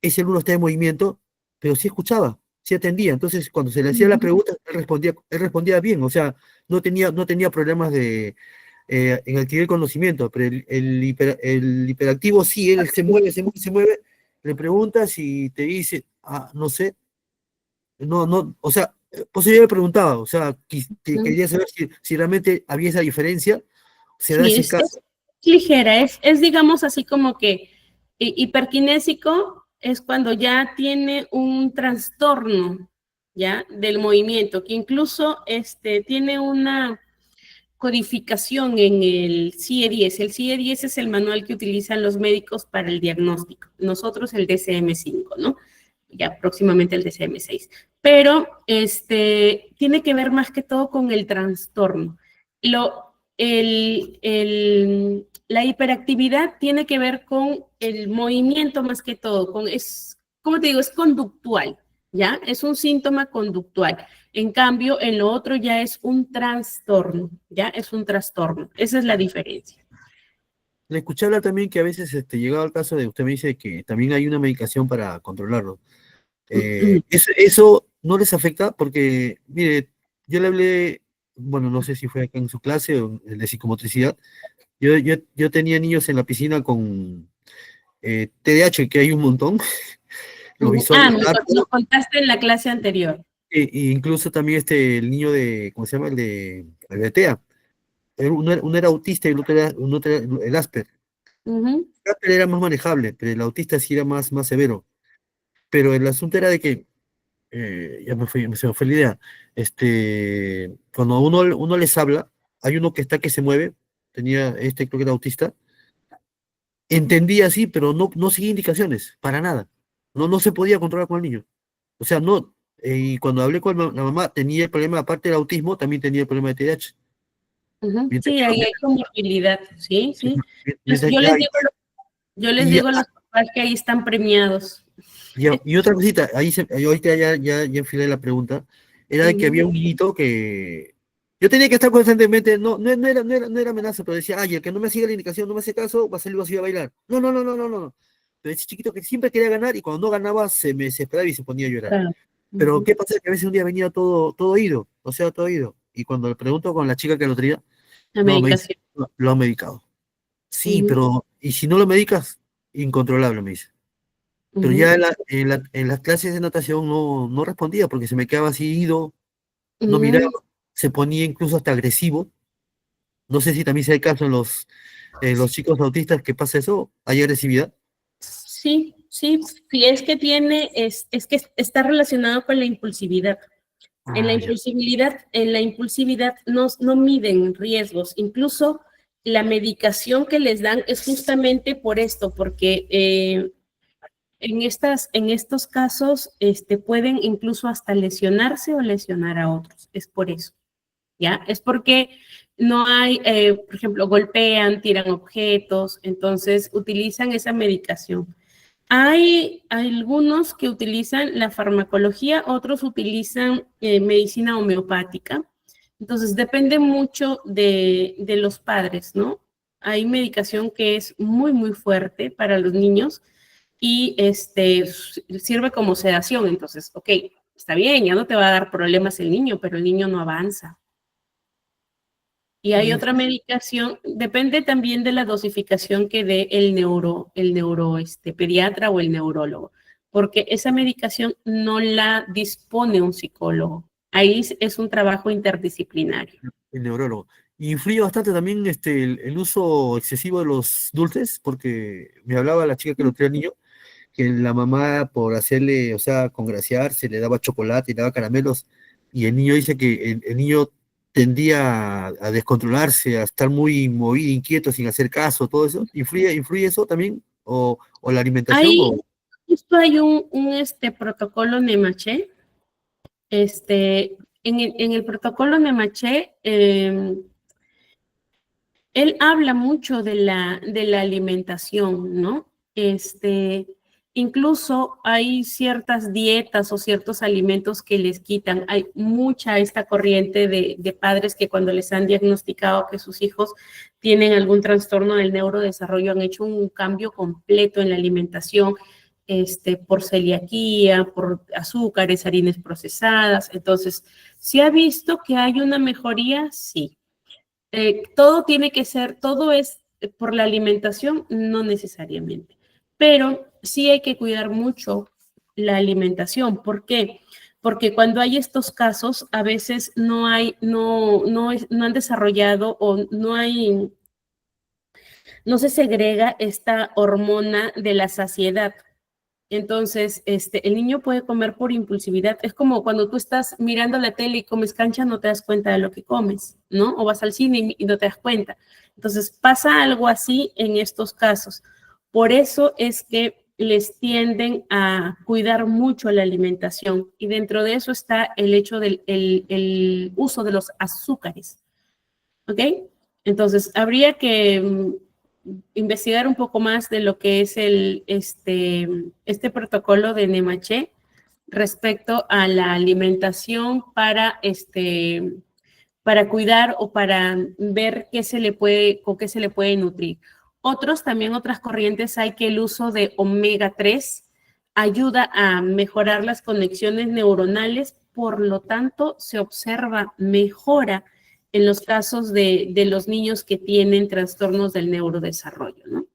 ese alumno está en movimiento, pero sí escuchaba, sí atendía. Entonces, cuando se le hacía la ujú, pregunta, él respondía bien, o sea, no tenía problemas en adquirir conocimiento, pero el hiperactivo sí, él se mueve, le preguntas y te dice, no sé, no, o sea, pues yo le preguntaba, o sea, ujú. quería saber si realmente había esa diferencia, se da Sí, ese es caso. ligera, digamos así como que hiperkinésico es cuando ya tiene un trastorno, ¿ya? Del movimiento, que incluso tiene una codificación en el CIE-10. El CIE-10 es el manual que utilizan los médicos para el diagnóstico. Nosotros el DCM-5, ¿no? Ya próximamente el DCM-6. Pero tiene que ver más que todo con el trastorno. La hiperactividad tiene que ver con el movimiento más que todo, como te digo, es conductual, ¿ya? Es un síntoma conductual. En cambio, en lo otro ya es un trastorno, ya es un trastorno. Esa es la diferencia. Le escuché hablar también que a veces llegado al caso de usted me dice que también hay una medicación para controlarlo. Eso no les afecta porque, mire, yo le hablé, bueno, no sé si fue acá en su clase o en de psicomotricidad. Yo tenía niños en la piscina con TDAH, que hay un montón, lo visual, Nos contaste en la clase anterior. e incluso también el niño ¿cómo se llama? El de TEA. Uno era autista y el otro era el Asper. Ujú, El Asper era más manejable, pero el autista sí era más severo. Pero el asunto era de que ya se me fue la idea. Cuando uno les habla, hay uno que se mueve, creo que era autista, entendía sí, pero no seguía indicaciones, para nada. No se podía controlar con el niño. O sea, no. Y cuando hablé con la mamá, tenía el problema, aparte del autismo, también tenía el problema de TDAH. ujú. Mientras Sí, ahí hay comorbilidad, sí, que, sí. mientras Yo que les hay. digo, yo les Y, digo a los papás que ahí están premiados. y otra cosita, ahorita ya enfilé la pregunta, era de que Ujú, había un niñito que yo tenía que estar constantemente, no era amenaza, pero decía, ay, el que no me sigue la indicación, no me hace caso, va a salir vacío a bailar. No. Pero ese chiquito que siempre quería ganar y cuando no ganaba se me desesperaba y se ponía a llorar. claro. Pero Ujú. ¿qué pasa? Que a veces un día venía todo oído, o sea, todo oído. Y cuando le pregunto con la chica que lo traía, La no, me dice, medicación. lo han medicado. Sí, Ujú, pero, ¿y si no lo medicas? Incontrolable, me dice. Pero ujú, ya en las clases de natación no respondía porque se me quedaba así ido, no miraba, ujú. se ponía incluso hasta agresivo. No sé si también sea el caso en los chicos autistas que pasa eso, hay agresividad. Sí, es que es que está relacionado con la impulsividad. Ah, ya. En la impulsividad no miden riesgos. Incluso la medicación que les dan es justamente por esto, porque en estos casos pueden incluso hasta lesionarse o lesionar a otros. Es por eso, ¿ya? Es porque no hay, por ejemplo, golpean, tiran objetos, entonces utilizan esa medicación. Hay algunos que utilizan la farmacología, otros utilizan medicina homeopática. Entonces, depende mucho de los padres, ¿no? hay medicación que es muy, muy fuerte para los niños y sirve como sedación. Entonces, ok, está bien, ya no te va a dar problemas el niño, pero el niño no avanza. Y hay otra medicación, depende también de la dosificación que dé el pediatra o el neurólogo, porque esa medicación no la dispone un psicólogo. Ahí es un trabajo interdisciplinario. El neurólogo. Influye bastante también el uso excesivo de los dulces, porque me hablaba la chica que lo tenía niño, que la mamá por hacerle, o sea, congraciarse, le daba chocolate y le daba caramelos, y el niño dice que el niño tendía a descontrolarse, a estar muy movido, inquieto, sin hacer caso, todo eso. ¿Influye eso también? ¿O la alimentación? Ahí justo hay un protocolo NEMACHE. En el protocolo NEMACHE, él habla mucho de la alimentación, ¿no? Incluso hay ciertas dietas o ciertos alimentos que les quitan. Hay mucha esta corriente de padres que cuando les han diagnosticado que sus hijos tienen algún trastorno del neurodesarrollo han hecho un cambio completo en la alimentación, por celiaquía, por azúcares, harinas procesadas. Entonces, ¿se ha visto que hay una mejoría? Sí. Todo es por la alimentación, no necesariamente, pero sí hay que cuidar mucho la alimentación. ¿Por qué? Porque cuando hay estos casos, a veces no han desarrollado o no se segrega esta hormona de la saciedad. Entonces, el niño puede comer por impulsividad. Es como cuando tú estás mirando la tele y comes cancha, no te das cuenta de lo que comes, ¿no? O vas al cine y no te das cuenta. Entonces, pasa algo así en estos casos. Por eso es que les tienden a cuidar mucho la alimentación y dentro de eso está el hecho del el uso de los azúcares, ¿ok? Entonces, habría que investigar un poco más de lo que es este protocolo de NEMACHE respecto a la alimentación para cuidar o para ver con qué se le puede nutrir. Otras corrientes hay que el uso de omega 3 ayuda a mejorar las conexiones neuronales, por lo tanto se observa mejora en los casos de los niños que tienen trastornos del neurodesarrollo, ¿no?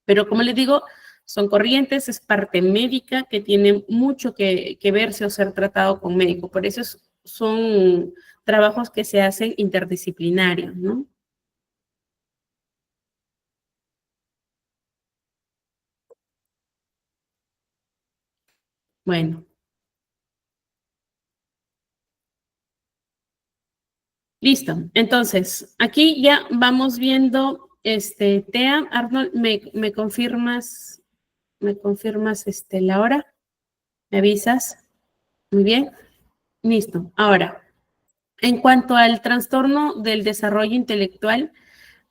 Pero como les digo, son corrientes, es parte médica que tiene mucho que verse o ser tratado con médico. Por eso son trabajos que se hacen interdisciplinarios, ¿no? Bueno, listo. Entonces, aquí ya vamos viendo, Tea, Arnold, ¿me confirmas la hora? ¿Me avisas? Muy bien. Listo. Ahora, en cuanto al trastorno del desarrollo intelectual,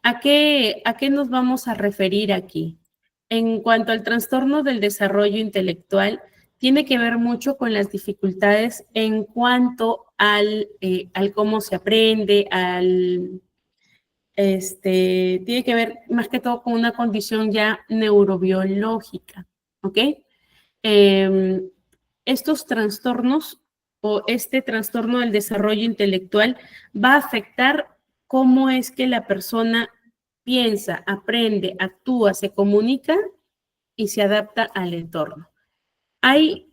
¿a qué nos vamos a referir aquí? En cuanto al trastorno del desarrollo intelectual, tiene que ver mucho con las dificultades en cuanto al cómo se aprende, tiene que ver más que todo con una condición ya neurobiológica, ¿ok? Eh, Estos trastornos o este trastorno del desarrollo intelectual va a afectar cómo es que la persona piensa, aprende, actúa, se comunica y se adapta al entorno. Hay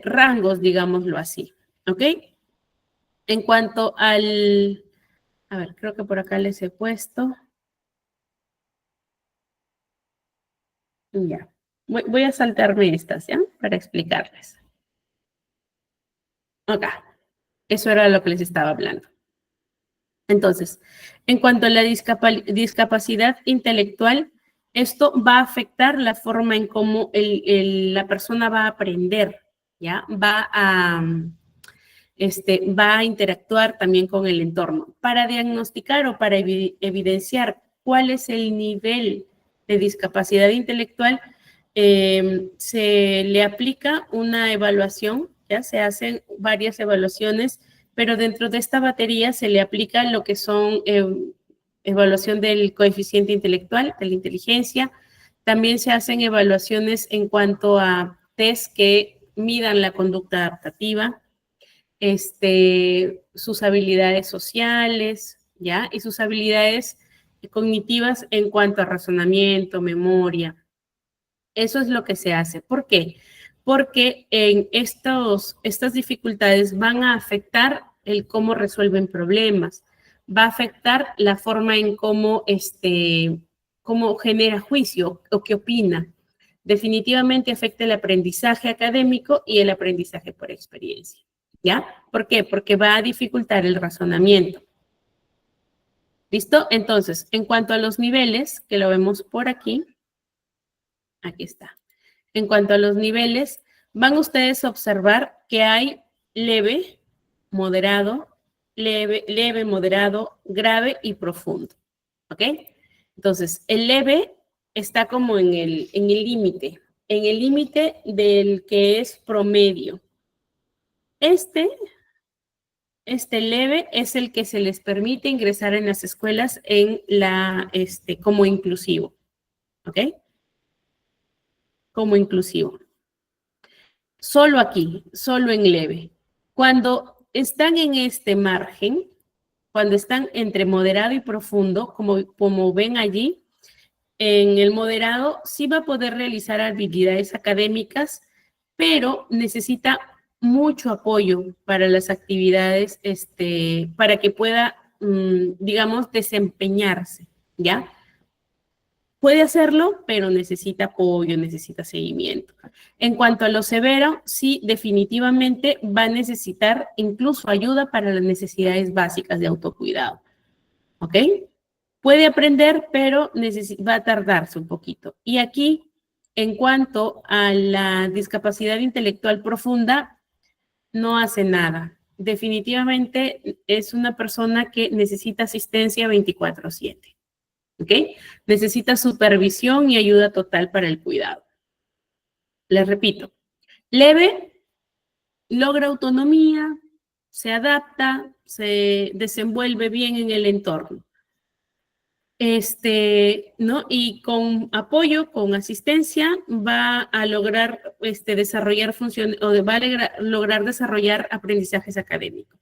rangos, digámoslo así, ¿ok? En cuanto a ver, creo que por acá les he puesto, ya, voy a saltarme estas, ¿ya? Para explicarles. Acá, eso era lo que les estaba hablando. Entonces, en cuanto a la discapacidad intelectual, esto va a afectar la forma en cómo la persona va a aprender, ¿ya? Va a interactuar también con el entorno. Para diagnosticar o para evidenciar cuál es el nivel de discapacidad intelectual, se le aplica una evaluación, ya se hacen varias evaluaciones, pero dentro de esta batería se le aplica lo que son evaluación del coeficiente intelectual, de la inteligencia. También se hacen evaluaciones en cuanto a test que midan la conducta adaptativa, sus habilidades sociales, ¿ya? Y sus habilidades cognitivas en cuanto a razonamiento, memoria. Eso es lo que se hace. ¿Por qué? Porque en estas dificultades van a afectar el cómo resuelven problemas, va a afectar la forma en cómo genera juicio o qué opina. Definitivamente afecta el aprendizaje académico y el aprendizaje por experiencia. ¿Ya? ¿Por qué? Porque va a dificultar el razonamiento. ¿Listo? Entonces, en cuanto a los niveles, que lo vemos por aquí está. En cuanto a los niveles, van ustedes a observar que hay leve, moderado, leve, moderado, grave y profundo. ¿Ok? Entonces, el leve está como en el límite, del que es promedio. Este leve es el que se les permite ingresar en las escuelas como inclusivo. ¿Ok? Como inclusivo. Solo aquí, solo en leve. Cuando están en este margen, cuando están entre moderado y profundo, como ven allí, en el moderado sí va a poder realizar habilidades académicas, pero necesita mucho apoyo para las actividades, para que pueda, digamos, desempeñarse, ¿ya? Puede hacerlo, pero necesita apoyo, necesita seguimiento. En cuanto a lo severo, sí, definitivamente va a necesitar incluso ayuda para las necesidades básicas de autocuidado. ¿Ok? Puede aprender, pero va a tardarse un poquito. Y aquí, en cuanto a la discapacidad intelectual profunda, no hace nada. Definitivamente es una persona que necesita asistencia 24/7. ¿Ok? Necesita supervisión y ayuda total para el cuidado. Les repito, leve, logra autonomía, se adapta, se desenvuelve bien en el entorno. ¿No? Y con apoyo, con asistencia, va a lograr desarrollar funciones o va a lograr desarrollar aprendizajes académicos.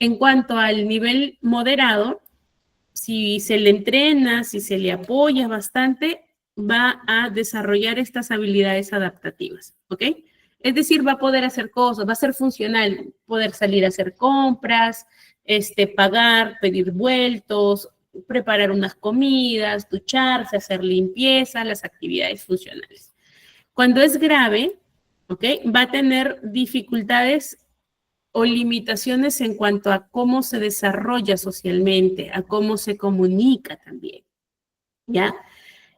En cuanto al nivel moderado, si se le entrena, si se le apoya bastante, va a desarrollar estas habilidades adaptativas, ¿ok? Es decir, va a poder hacer cosas, va a ser funcional, poder salir a hacer compras, pagar, pedir vueltos, preparar unas comidas, ducharse, hacer limpieza, las actividades funcionales. Cuando es grave, ¿ok? Va a tener dificultades o limitaciones en cuanto a cómo se desarrolla socialmente, a cómo se comunica también, ¿ya?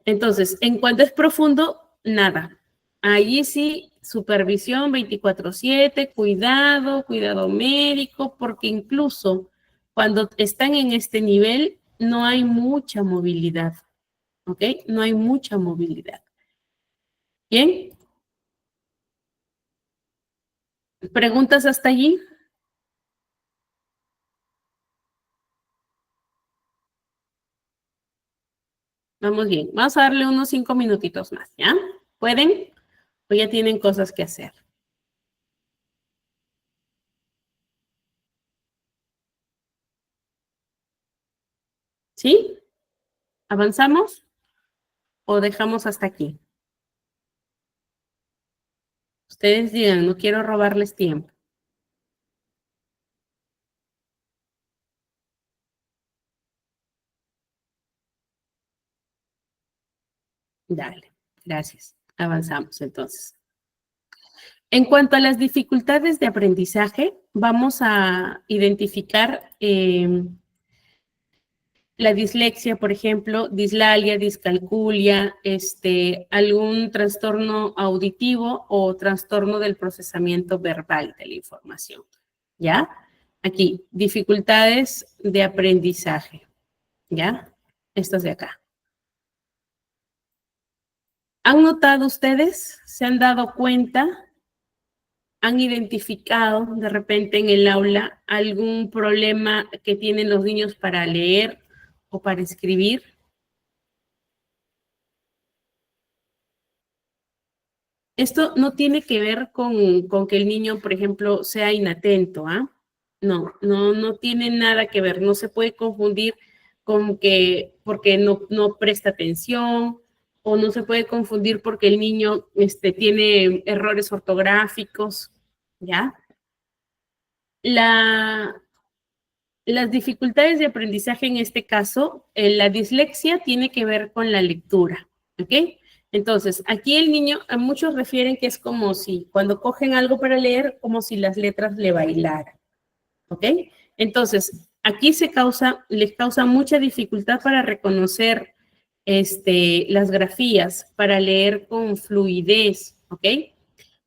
Entonces, en cuanto es profundo, nada. Ahí sí, supervisión 24/7, cuidado médico, porque incluso cuando están en este nivel, no hay mucha movilidad, ¿ok? No hay mucha movilidad. ¿Bien? ¿Preguntas hasta allí? Vamos bien. Vamos a darle unos 5 minutitos más, ¿ya? ¿Pueden? ¿O ya tienen cosas que hacer? ¿Sí? ¿Avanzamos? ¿O dejamos hasta aquí? Ustedes digan, no quiero robarles tiempo. Dale, gracias. Avanzamos entonces. En cuanto a las dificultades de aprendizaje, vamos a identificar la dislexia, por ejemplo, dislalia, discalculia, algún trastorno auditivo o trastorno del procesamiento verbal de la información. ¿Ya? Aquí, dificultades de aprendizaje. ¿Ya? Estos de acá. ¿Han notado ustedes? ¿Se han dado cuenta? ¿Han identificado de repente en el aula algún problema que tienen los niños para leer o para escribir. Esto no tiene que ver con que el niño, por ejemplo, sea inatento, ¿ah? No tiene nada que ver. No se puede confundir con que porque no presta atención, o no se puede confundir porque el niño tiene errores ortográficos, ¿ya? Las dificultades de aprendizaje en este caso, la dislexia tiene que ver con la lectura, ¿ok? Entonces, aquí el niño, a muchos refieren que es como si cuando cogen algo para leer, como si las letras le bailaran, ¿ok? Entonces, aquí les causa mucha dificultad para reconocer las grafías, para leer con fluidez, ¿ok?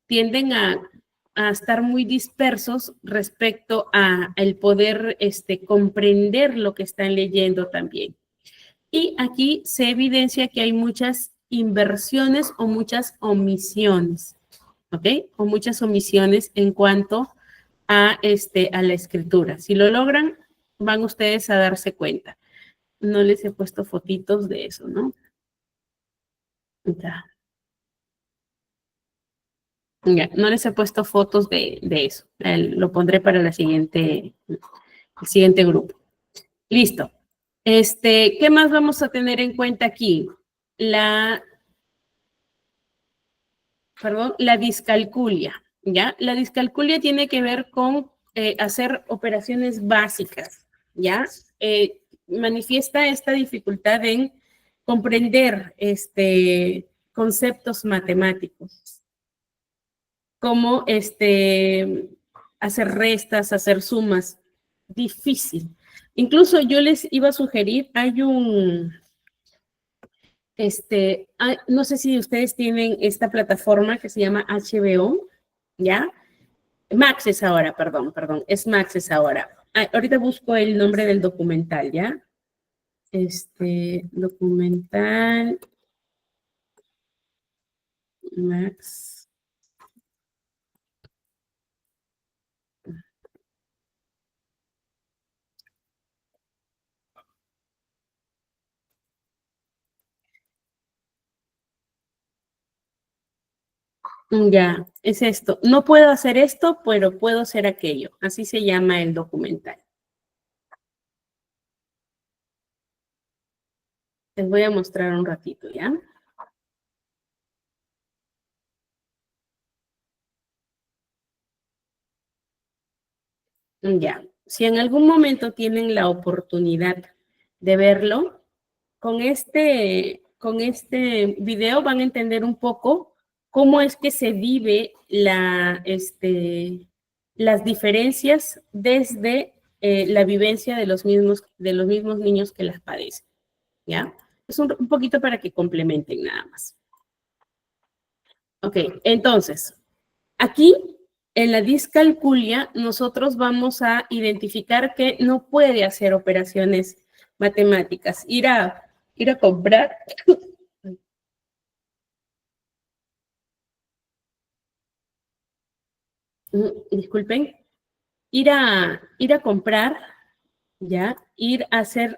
Tienden a estar muy dispersos respecto a el poder comprender lo que están leyendo también. Y aquí se evidencia que hay muchas inversiones o muchas omisiones, ¿ok? O muchas omisiones en cuanto a la escritura. Si lo logran, van ustedes a darse cuenta. No les he puesto fotitos de eso, ¿no? Ya. Ya, no les he puesto fotos de eso. Lo pondré para el siguiente grupo. Listo. ¿Qué más vamos a tener en cuenta aquí? La discalculia, ¿ya? La discalculia tiene que ver con hacer operaciones básicas, ¿ya? Manifiesta esta dificultad en comprender conceptos matemáticos, como hacer restas, hacer sumas, difícil. Incluso yo les iba a sugerir, hay un, no sé si ustedes tienen esta plataforma que se llama HBO, ¿ya? Max es ahora, perdón, es Max es ahora. Ahorita busco el nombre del documental, ¿ya? Documental Max. Ya, es esto. No puedo hacer esto, pero puedo hacer aquello. Así se llama el documental. Les voy a mostrar un ratito, ¿ya? Ya. Si en algún momento tienen la oportunidad de verlo, con este video van a entender un poco cómo es que se vive las diferencias desde la vivencia de los mismos niños que las padecen, ¿ya? Es un poquito para que complementen nada más. Ok, entonces, aquí en la discalculia nosotros vamos a identificar que no puede hacer operaciones matemáticas, ir a comprar. Disculpen, ir a comprar, ¿ya? Ir a hacer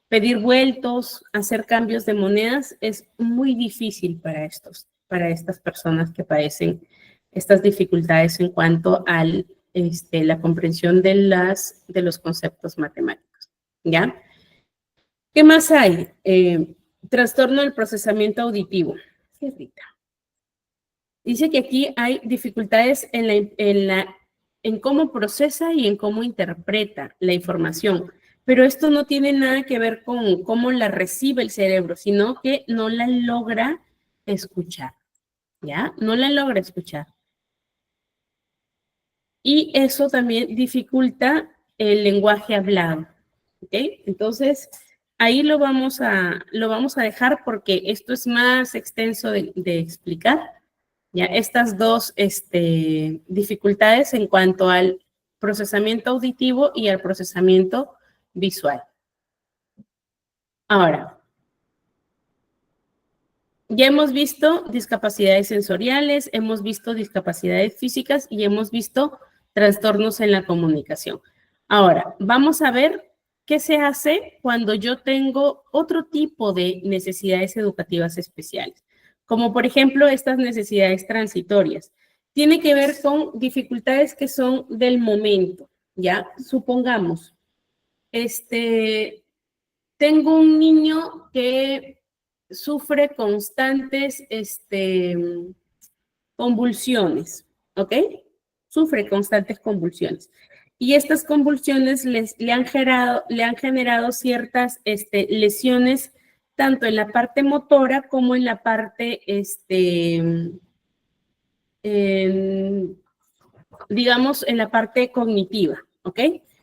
pedir vueltos, hacer cambios de monedas, es muy difícil para estas personas que padecen estas dificultades en cuanto a la comprensión de los conceptos matemáticos, ¿ya? ¿Qué más hay? Trastorno del procesamiento auditivo. Sí, Rita. Dice que aquí hay dificultades en cómo procesa y en cómo interpreta la información, pero esto no tiene nada que ver con cómo la recibe el cerebro, sino que no la logra escuchar, ¿ya? No la logra escuchar. Y eso también dificulta el lenguaje hablado, ¿ok? Entonces, ahí lo vamos a dejar porque esto es más extenso de explicar. Ya, estas dos dificultades en cuanto al procesamiento auditivo y al procesamiento visual. Ahora, ya hemos visto discapacidades sensoriales, hemos visto discapacidades físicas y hemos visto trastornos en la comunicación. Ahora, vamos a ver ¿qué se hace cuando yo tengo otro tipo de necesidades educativas especiales? Como por ejemplo estas necesidades transitorias. Tiene que ver con dificultades que son del momento, ¿ya? Supongamos, tengo un niño que sufre constantes convulsiones, ¿ok? Sufre constantes convulsiones. Y estas convulsiones le han generado ciertas lesiones tanto en la parte motora como en la parte, digamos, en la parte cognitiva, ¿ok?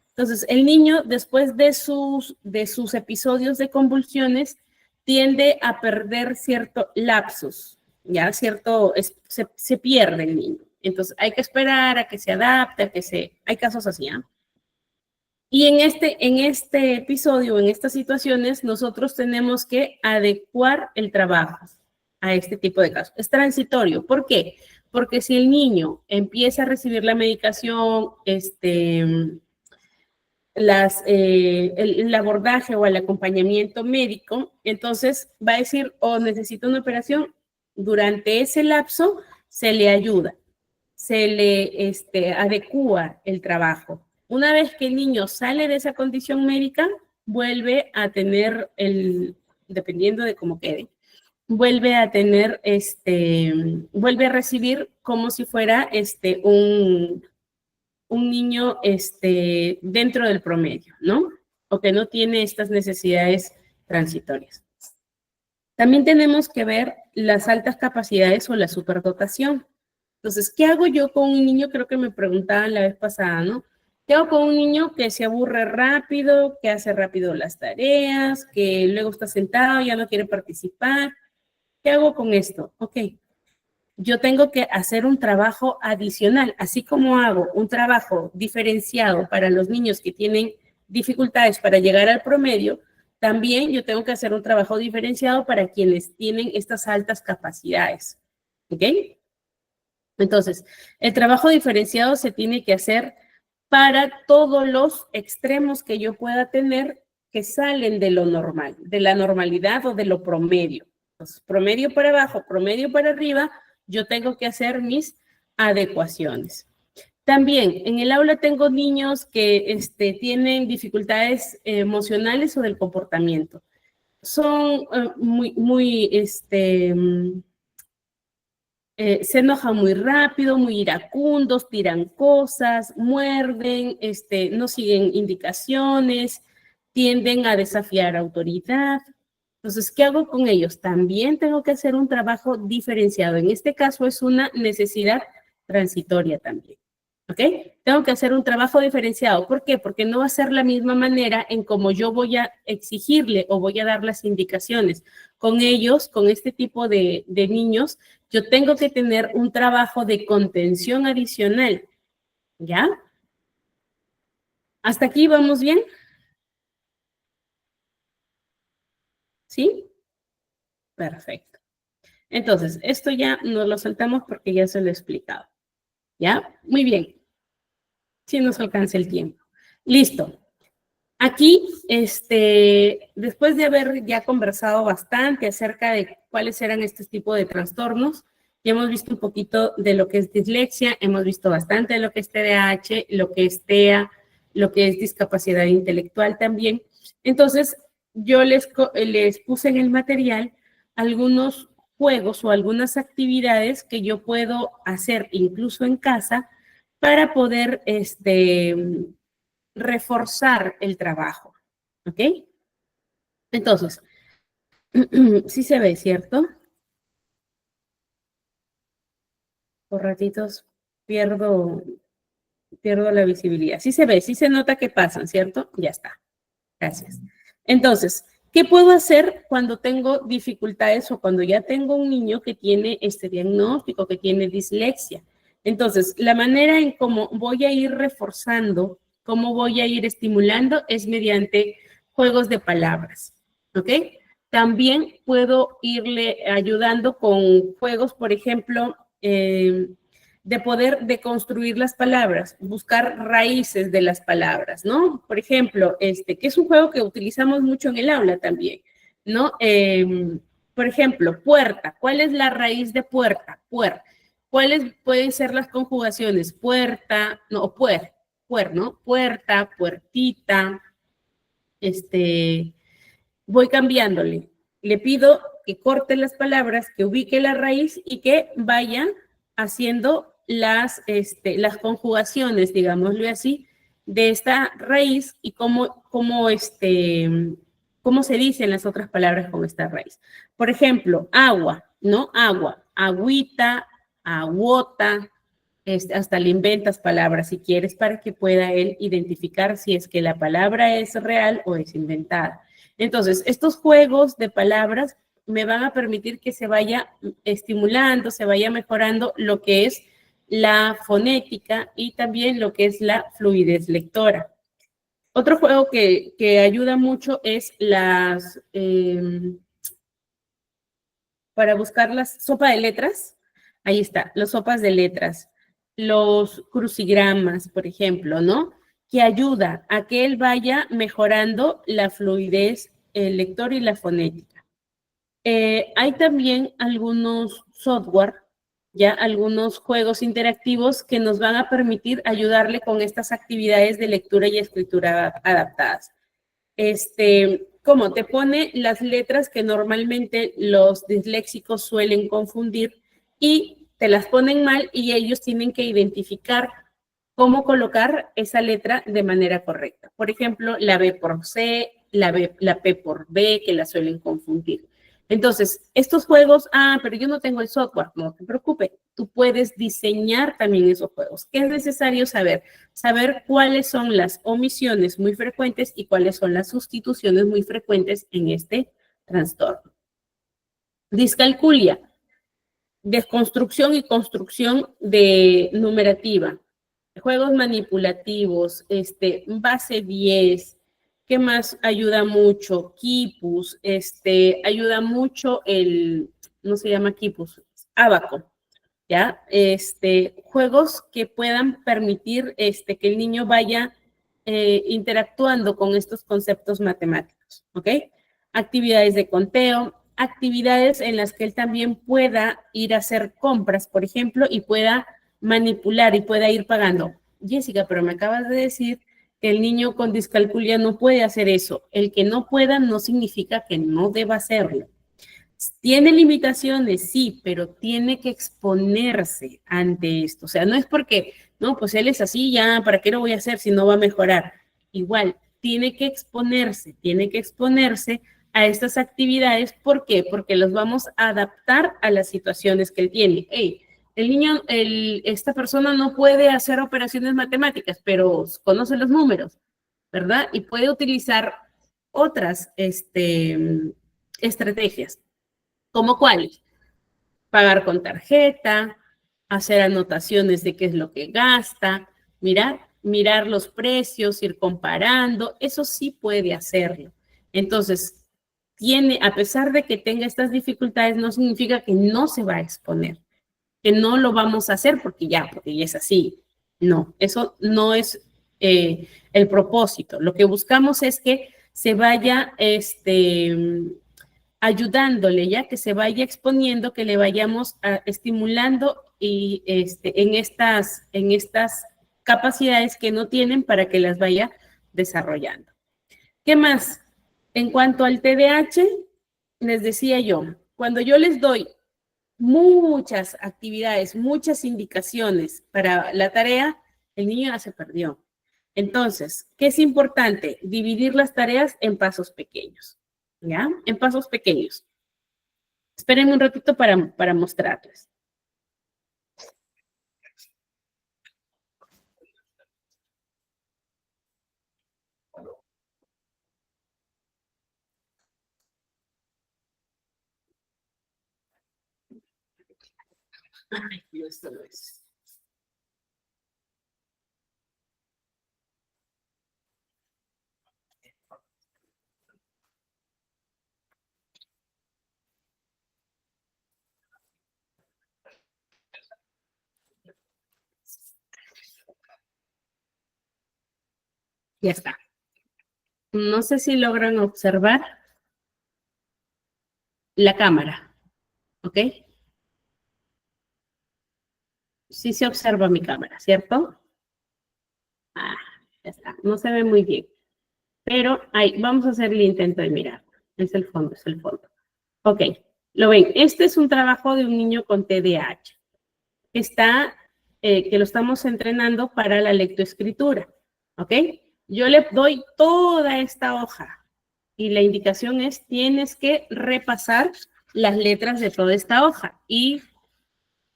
Entonces, el niño, después de sus episodios de convulsiones, tiende a perder cierto lapsus, ya se pierde el niño. Entonces, hay que esperar a que se adapte, hay casos así, ¿eh? Y en este episodio, en estas situaciones, nosotros tenemos que adecuar el trabajo a este tipo de casos. Es transitorio. ¿Por qué? Porque si el niño empieza a recibir la medicación, el abordaje o el acompañamiento médico, entonces va a decir, necesita una operación. Durante ese lapso se le ayuda, se le adecúa el trabajo. Una vez que el niño sale de esa condición médica, vuelve a tener dependiendo de cómo quede, vuelve a tener, vuelve a recibir como si fuera un niño dentro del promedio, ¿no? O que no tiene estas necesidades transitorias. También tenemos que ver las altas capacidades o la superdotación. Entonces, ¿qué hago yo con un niño? Creo que me preguntaban la vez pasada, ¿no? ¿Qué hago con un niño que se aburre rápido, que hace rápido las tareas, que luego está sentado, ya no quiere participar? ¿Qué hago con esto? Ok, yo tengo que hacer un trabajo adicional, así como hago un trabajo diferenciado para los niños que tienen dificultades para llegar al promedio, también yo tengo que hacer un trabajo diferenciado para quienes tienen estas altas capacidades. ¿Ok? Entonces, el trabajo diferenciado se tiene que hacer para todos los extremos que yo pueda tener que salen de lo normal, de la normalidad o de lo promedio. Entonces, promedio para abajo, promedio para arriba, yo tengo que hacer mis adecuaciones. También en el aula tengo niños que tienen dificultades emocionales o del comportamiento. Son se enojan muy rápido, muy iracundos, tiran cosas, muerden, no siguen indicaciones, tienden a desafiar autoridad. Entonces, ¿qué hago con ellos? También tengo que hacer un trabajo diferenciado. En este caso es una necesidad transitoria también. ¿Ok? Tengo que hacer un trabajo diferenciado. ¿Por qué? Porque no va a ser la misma manera en cómo yo voy a exigirle o voy a dar las indicaciones. Con ellos, con este tipo de niños, yo tengo que tener un trabajo de contención adicional. ¿Ya? ¿Hasta aquí vamos bien? ¿Sí? Perfecto. Entonces, esto ya nos lo saltamos porque ya se lo he explicado. ¿Ya? Muy bien. Si nos alcanza el tiempo. Listo. Aquí, después de haber ya conversado bastante acerca de cuáles eran estos tipos de trastornos, ya hemos visto un poquito de lo que es dislexia, hemos visto bastante de lo que es TDAH, lo que es TEA, lo que es discapacidad intelectual también. Entonces, yo les puse en el material algunos juegos o algunas actividades que yo puedo hacer incluso en casa para poder, reforzar el trabajo, ¿ok? Entonces, sí se ve, ¿cierto? Por ratitos pierdo la visibilidad. Sí se ve, sí se nota que pasan, ¿cierto? Ya está. Gracias. Entonces, ¿qué puedo hacer cuando tengo dificultades o cuando ya tengo un niño que tiene este diagnóstico, que tiene dislexia? Entonces, la manera en cómo voy a ir reforzando, cómo voy a ir estimulando es mediante juegos de palabras, ¿ok? También puedo irle ayudando con juegos, por ejemplo, de poder deconstruir las palabras, buscar raíces de las palabras, ¿no? Por ejemplo, que es un juego que utilizamos mucho en el aula también, ¿no? Por ejemplo, puerta. ¿Cuál es la raíz de puerta? Puer. ¿Cuáles pueden ser las conjugaciones? Puerta, no, puer, ¿no? Puerta, puertita, voy cambiándole. Le pido que corte las palabras, que ubique la raíz y que vayan haciendo las conjugaciones, digámoslo así, de esta raíz y cómo se dicen las otras palabras con esta raíz. Por ejemplo, agua, ¿no? Agua, agüita, aguota, hasta le inventas palabras si quieres para que pueda él identificar si es que la palabra es real o es inventada. Entonces, estos juegos de palabras me van a permitir que se vaya estimulando, se vaya mejorando lo que es la fonética y también lo que es la fluidez lectora. Otro juego que ayuda mucho es para buscar las sopa de letras. Ahí está, las sopas de letras, los crucigramas, por ejemplo, ¿no? Que ayuda a que él vaya mejorando la fluidez, el lector y la fonética. Hay también algunos software, ya algunos juegos interactivos que nos van a permitir ayudarle con estas actividades de lectura y escritura adaptadas. Como te pone las letras que normalmente los disléxicos suelen confundir y te las ponen mal y ellos tienen que identificar cómo colocar esa letra de manera correcta. Por ejemplo, la B por C, la P por B, que la suelen confundir. Entonces, estos juegos, pero yo no tengo el software, no te preocupes, tú puedes diseñar también esos juegos. ¿Qué es necesario saber? Saber cuáles son las omisiones muy frecuentes y cuáles son las sustituciones muy frecuentes en este trastorno. Discalculia, desconstrucción y construcción de numerativa, juegos manipulativos, base 10, ¿qué más ayuda mucho? Quipus, ayuda mucho no se llama Quipus, Abaco, ¿ya? Juegos que puedan permitir que el niño vaya interactuando con estos conceptos matemáticos, ¿ok? Actividades de conteo, actividades en las que él también pueda ir a hacer compras, por ejemplo, y pueda manipular y pueda ir pagando. Jessica, pero me acabas de decir que el niño con discalculia no puede hacer eso. El que no pueda no significa que no deba hacerlo. ¿Tiene limitaciones? Sí, pero tiene que exponerse ante esto. O sea, no es porque, no, pues él es así, ya, ¿para qué lo voy a hacer si no va a mejorar? Igual, tiene que exponerse a estas actividades. ¿Por qué? Porque los vamos a adaptar a las situaciones que él tiene. Hey, el niño, esta persona no puede hacer operaciones matemáticas, pero conoce los números, ¿verdad? Y puede utilizar otras estrategias. ¿Cómo cuáles? Pagar con tarjeta, hacer anotaciones de qué es lo que gasta, mirar los precios, ir comparando, eso sí puede hacerlo. Entonces, a pesar de que tenga estas dificultades, no significa que no se va a exponer, que no lo vamos a hacer porque ya es así. No, eso no es el propósito. Lo que buscamos es que se vaya ayudándole, ya que se vaya exponiendo, que le vayamos estimulando y en estas capacidades que no tienen para que las vaya desarrollando. ¿Qué más? En cuanto al TDAH, les decía yo, cuando yo les doy muchas actividades, muchas indicaciones para la tarea, el niño ya se perdió. Entonces, ¿qué es importante? Dividir las tareas en pasos pequeños, ¿ya? En pasos pequeños. Espérenme un ratito para mostrarles. Ay, Dios, esto no es. Ya está. No sé si logran observar la cámara, ¿ok? Sí se observa mi cámara, ¿cierto? Ah, ya está. No se ve muy bien. Pero ahí, vamos a hacer el intento de mirar. Es el fondo, es el fondo. Ok, lo ven. Este es un trabajo de un niño con TDAH. Que lo estamos entrenando para la lectoescritura. ¿Ok? Yo le doy toda esta hoja y la indicación es, tienes que repasar las letras de toda esta hoja y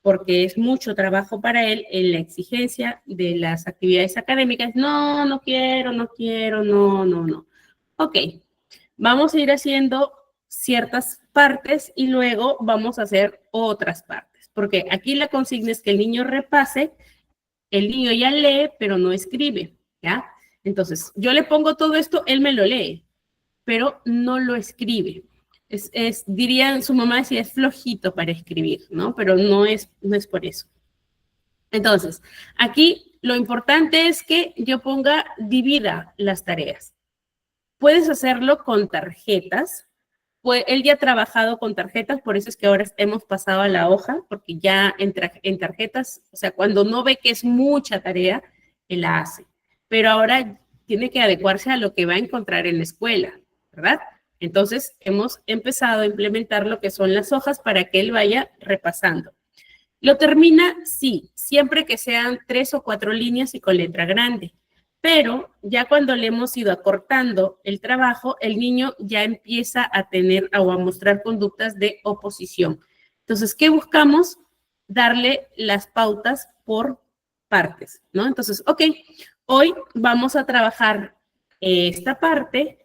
porque es mucho trabajo para él en la exigencia de las actividades académicas. No, no quiero, no quiero, no, no, no. Ok, vamos a ir haciendo ciertas partes y luego vamos a hacer otras partes, porque aquí la consigna es que el niño repase, el niño ya lee, pero no escribe, ¿ya? Entonces, yo le pongo todo esto, él me lo lee, pero no lo escribe. Diría, su mamá decía, es flojito para escribir, ¿no? Pero no es por eso. Entonces, aquí lo importante es que yo ponga, divida las tareas. Puedes hacerlo con tarjetas. Pues él ya ha trabajado con tarjetas, por eso es que ahora hemos pasado a la hoja, porque ya en tarjetas, o sea, cuando no ve que es mucha tarea, él la hace. Pero ahora tiene que adecuarse a lo que va a encontrar en la escuela, ¿verdad? Entonces, hemos empezado a implementar lo que son las hojas para que él vaya repasando. Lo termina, sí, siempre que sean 3 o 4 líneas y con letra grande. Pero ya cuando le hemos ido acortando el trabajo, el niño ya empieza a tener o a mostrar conductas de oposición. Entonces, ¿qué buscamos? Darle las pautas por partes, ¿no? Entonces, ok, hoy vamos a trabajar esta parte.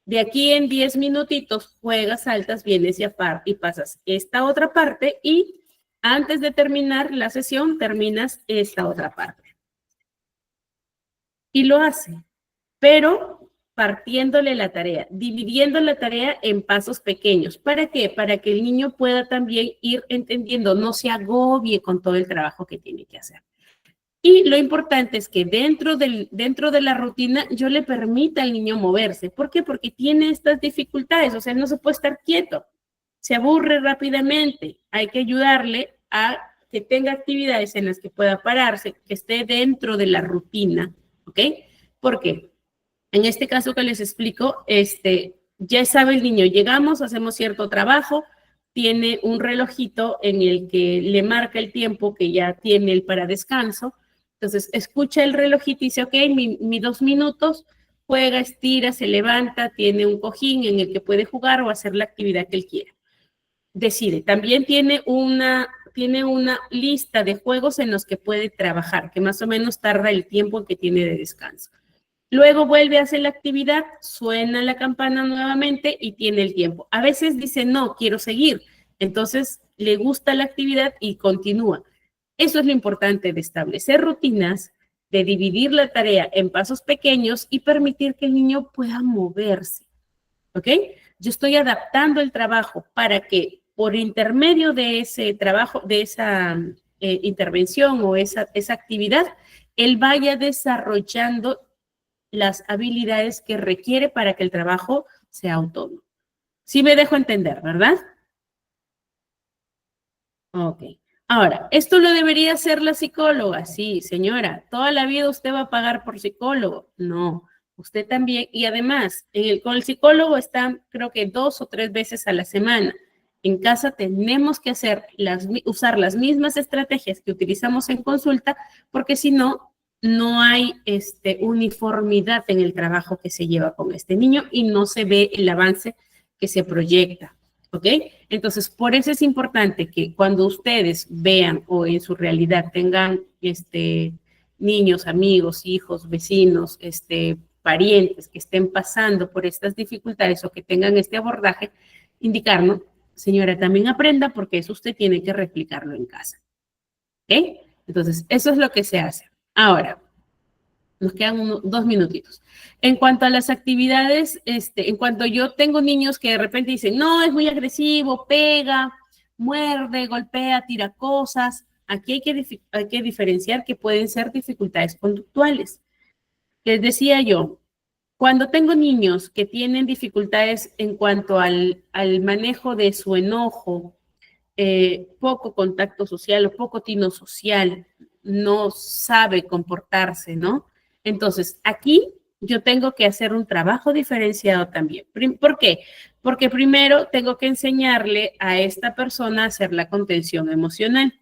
De aquí en 10 minutitos juegas, saltas, vienes y pasas esta otra parte y antes de terminar la sesión terminas esta otra parte. Y lo hace, pero partiéndole la tarea, dividiendo la tarea en pasos pequeños. ¿Para qué? Para que el niño pueda también ir entendiendo, no se agobie con todo el trabajo que tiene que hacer. Y lo importante es que dentro de la rutina yo le permita al niño moverse. ¿Por qué? Porque tiene estas dificultades, o sea, no se puede estar quieto, se aburre rápidamente, hay que ayudarle a que tenga actividades en las que pueda pararse, que esté dentro de la rutina, ¿ok? Porque en este caso que les explico, ya sabe el niño, llegamos, hacemos cierto trabajo, tiene un relojito en el que le marca el tiempo que ya tiene el para descanso. Entonces, escucha el relojito y dice, ok, mis 2 minutos, juega, estira, se levanta, tiene un cojín en el que puede jugar o hacer la actividad que él quiera. Decide. También tiene una lista de juegos en los que puede trabajar, que más o menos tarda el tiempo que tiene de descanso. Luego vuelve a hacer la actividad, suena la campana nuevamente y tiene el tiempo. A veces dice, no, quiero seguir. Entonces, le gusta la actividad y continúa. Eso es lo importante de establecer rutinas, de dividir la tarea en pasos pequeños y permitir que el niño pueda moverse. ¿Ok? Yo estoy adaptando el trabajo para que por intermedio de ese trabajo, de esa intervención o esa actividad, él vaya desarrollando las habilidades que requiere para que el trabajo sea autónomo. Sí me dejo entender, ¿verdad? Ok. Ahora, ¿esto lo debería hacer la psicóloga? Sí, señora. ¿Toda la vida usted va a pagar por psicólogo? No. Usted también. Y además, con el psicólogo están, creo que 2 o 3 veces a la semana. En casa tenemos que usar las mismas estrategias que utilizamos en consulta, porque si no, no hay uniformidad en el trabajo que se lleva con este niño y no se ve el avance que se proyecta. ¿Ok? Entonces, por eso es importante que cuando ustedes vean o en su realidad tengan niños, amigos, hijos, vecinos, parientes que estén pasando por estas dificultades o que tengan este abordaje, indicarnos, señora, también aprenda porque eso usted tiene que replicarlo en casa. ¿Ok? Entonces, eso es lo que se hace. Ahora, nos quedan 2 minutitos. En cuanto a las actividades, en cuanto yo tengo niños que de repente dicen, no, es muy agresivo, pega, muerde, golpea, tira cosas, aquí hay que diferenciar que pueden ser dificultades conductuales. Les decía yo, Cuando tengo niños que tienen dificultades en cuanto al manejo de su enojo, poco contacto social o poco tino social, no sabe comportarse, ¿no? Entonces, aquí yo tengo que hacer un trabajo diferenciado también. ¿Por qué? Porque primero tengo que enseñarle a esta persona a hacer la contención emocional.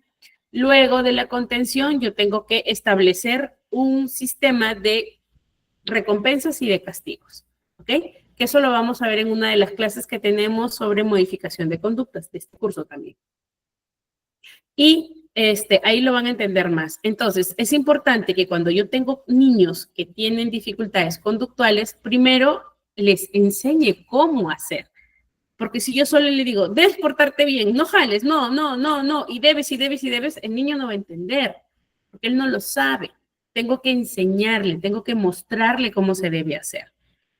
Luego de la contención, yo tengo que establecer un sistema de recompensas y de castigos, ¿ok? Que eso lo vamos a ver en una de las clases que tenemos sobre modificación de conductas, de este curso también. Y ahí lo van a entender más. Entonces, es importante que cuando yo tengo niños que tienen dificultades conductuales, primero les enseñe cómo hacer. Porque si yo solo le digo, debes portarte bien, no jales, no, no, no, no, y debes, y debes, y debes, el niño no va a entender, porque él no lo sabe. Tengo que enseñarle, tengo que mostrarle cómo se debe hacer.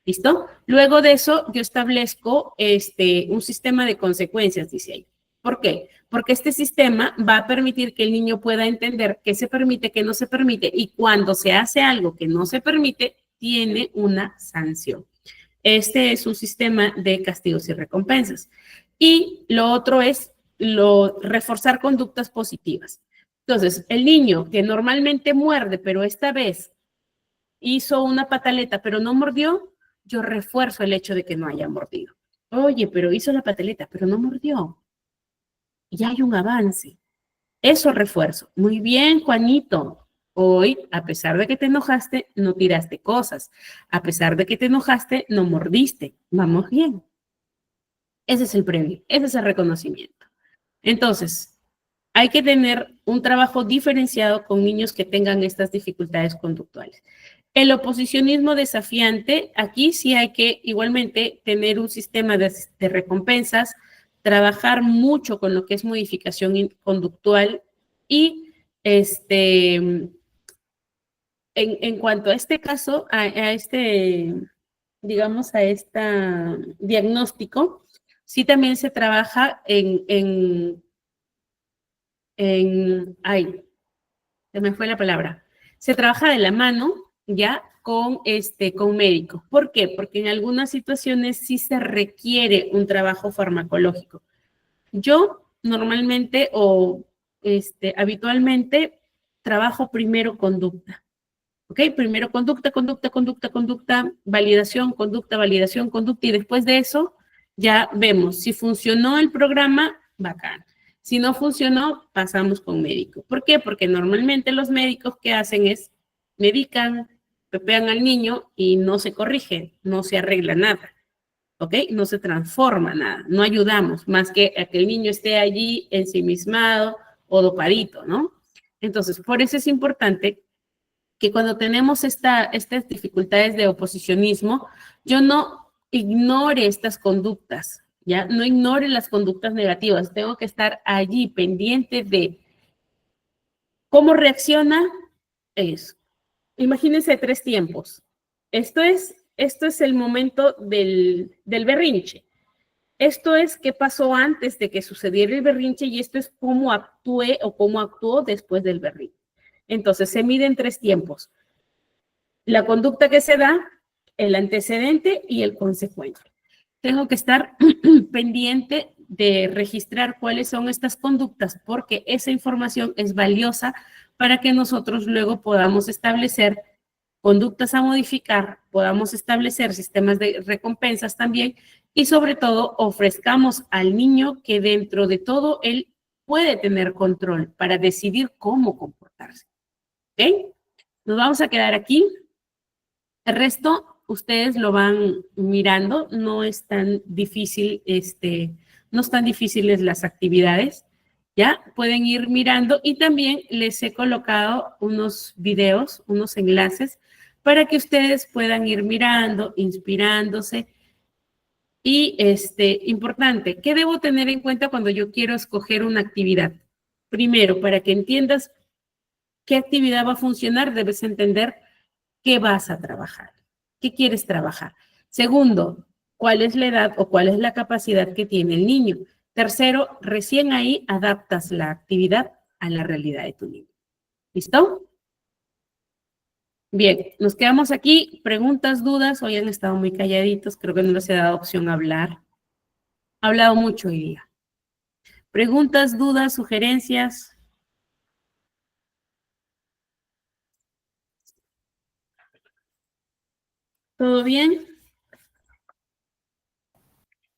¿Listo? Luego de eso, yo establezco un sistema de consecuencias, dice ahí. ¿Por qué? Porque este sistema va a permitir que el niño pueda entender qué se permite, qué no se permite, y cuando se hace algo que no se permite, tiene una sanción. Este es un sistema de castigos y recompensas. Y lo otro es reforzar conductas positivas. Entonces, el niño que normalmente muerde, pero esta vez hizo una pataleta, pero no mordió, yo refuerzo el hecho de que no haya mordido. Oye, pero hizo la pataleta, pero no mordió. Ya hay un avance. Eso refuerzo. Muy bien, Juanito. Hoy, a pesar de que te enojaste, no tiraste cosas. A pesar de que te enojaste, no mordiste. Vamos bien. Ese es el premio, ese es el reconocimiento. Entonces, hay que tener un trabajo diferenciado con niños que tengan estas dificultades conductuales. El oposicionismo desafiante, aquí sí hay que igualmente tener un sistema de recompensas, trabajar mucho con lo que es modificación conductual y en cuanto a este caso, digamos, a este diagnóstico, sí también se trabaja ay, se me fue la palabra, se trabaja de la mano ya con médicos. ¿Por qué? Porque en algunas situaciones sí se requiere un trabajo farmacológico. Yo normalmente o habitualmente trabajo primero conducta. ¿Ok? Primero conducta, conducta, conducta, conducta, validación, conducta, y después de eso ya vemos si funcionó el programa, bacán. Si no funcionó, pasamos con médico. ¿Por qué? Porque normalmente los médicos que hacen es medican, pepean al niño y no se corrige, no se arregla nada. ¿Ok? No se transforma nada, no ayudamos más que a que el niño esté allí ensimismado o dopadito, ¿no? Entonces, por eso es importante que cuando tenemos estas dificultades de oposicionismo, yo no ignore estas conductas, ¿ya? No ignore las conductas negativas, tengo que estar allí pendiente de cómo reacciona eso. Imagínense 3 tiempos. Esto es el momento del berrinche. Esto es qué pasó antes de que sucediera el berrinche y esto es cómo actué o cómo actuó después del berrinche. Entonces, se mide en 3 tiempos. La conducta que se da, el antecedente y el consecuente. Tengo que estar pendiente de registrar cuáles son estas conductas porque esa información es valiosa para que nosotros luego podamos establecer conductas a modificar, podamos establecer sistemas de recompensas también y sobre todo ofrezcamos al niño que dentro de todo él puede tener control para decidir cómo comportarse. ¿Ok? Nos vamos a quedar aquí. El resto, ustedes lo van mirando, no es tan difícil, no están difíciles las actividades, ¿ya? Pueden ir mirando y también les he colocado unos videos, unos enlaces para que ustedes puedan ir mirando, inspirándose. Y importante, ¿qué debo tener en cuenta cuando yo quiero escoger una actividad? Primero, para que entiendas qué actividad va a funcionar, debes entender qué vas a trabajar, qué quieres trabajar. Segundo, cuál es la edad o cuál es la capacidad que tiene el niño. Tercero, recién ahí adaptas la actividad a la realidad de tu niño. ¿Listo? Bien, nos quedamos aquí. Preguntas, dudas. Hoy han estado muy calladitos. Creo que no les he dado opción a hablar. He hablado mucho hoy día. Preguntas, dudas, sugerencias. ¿Todo bien?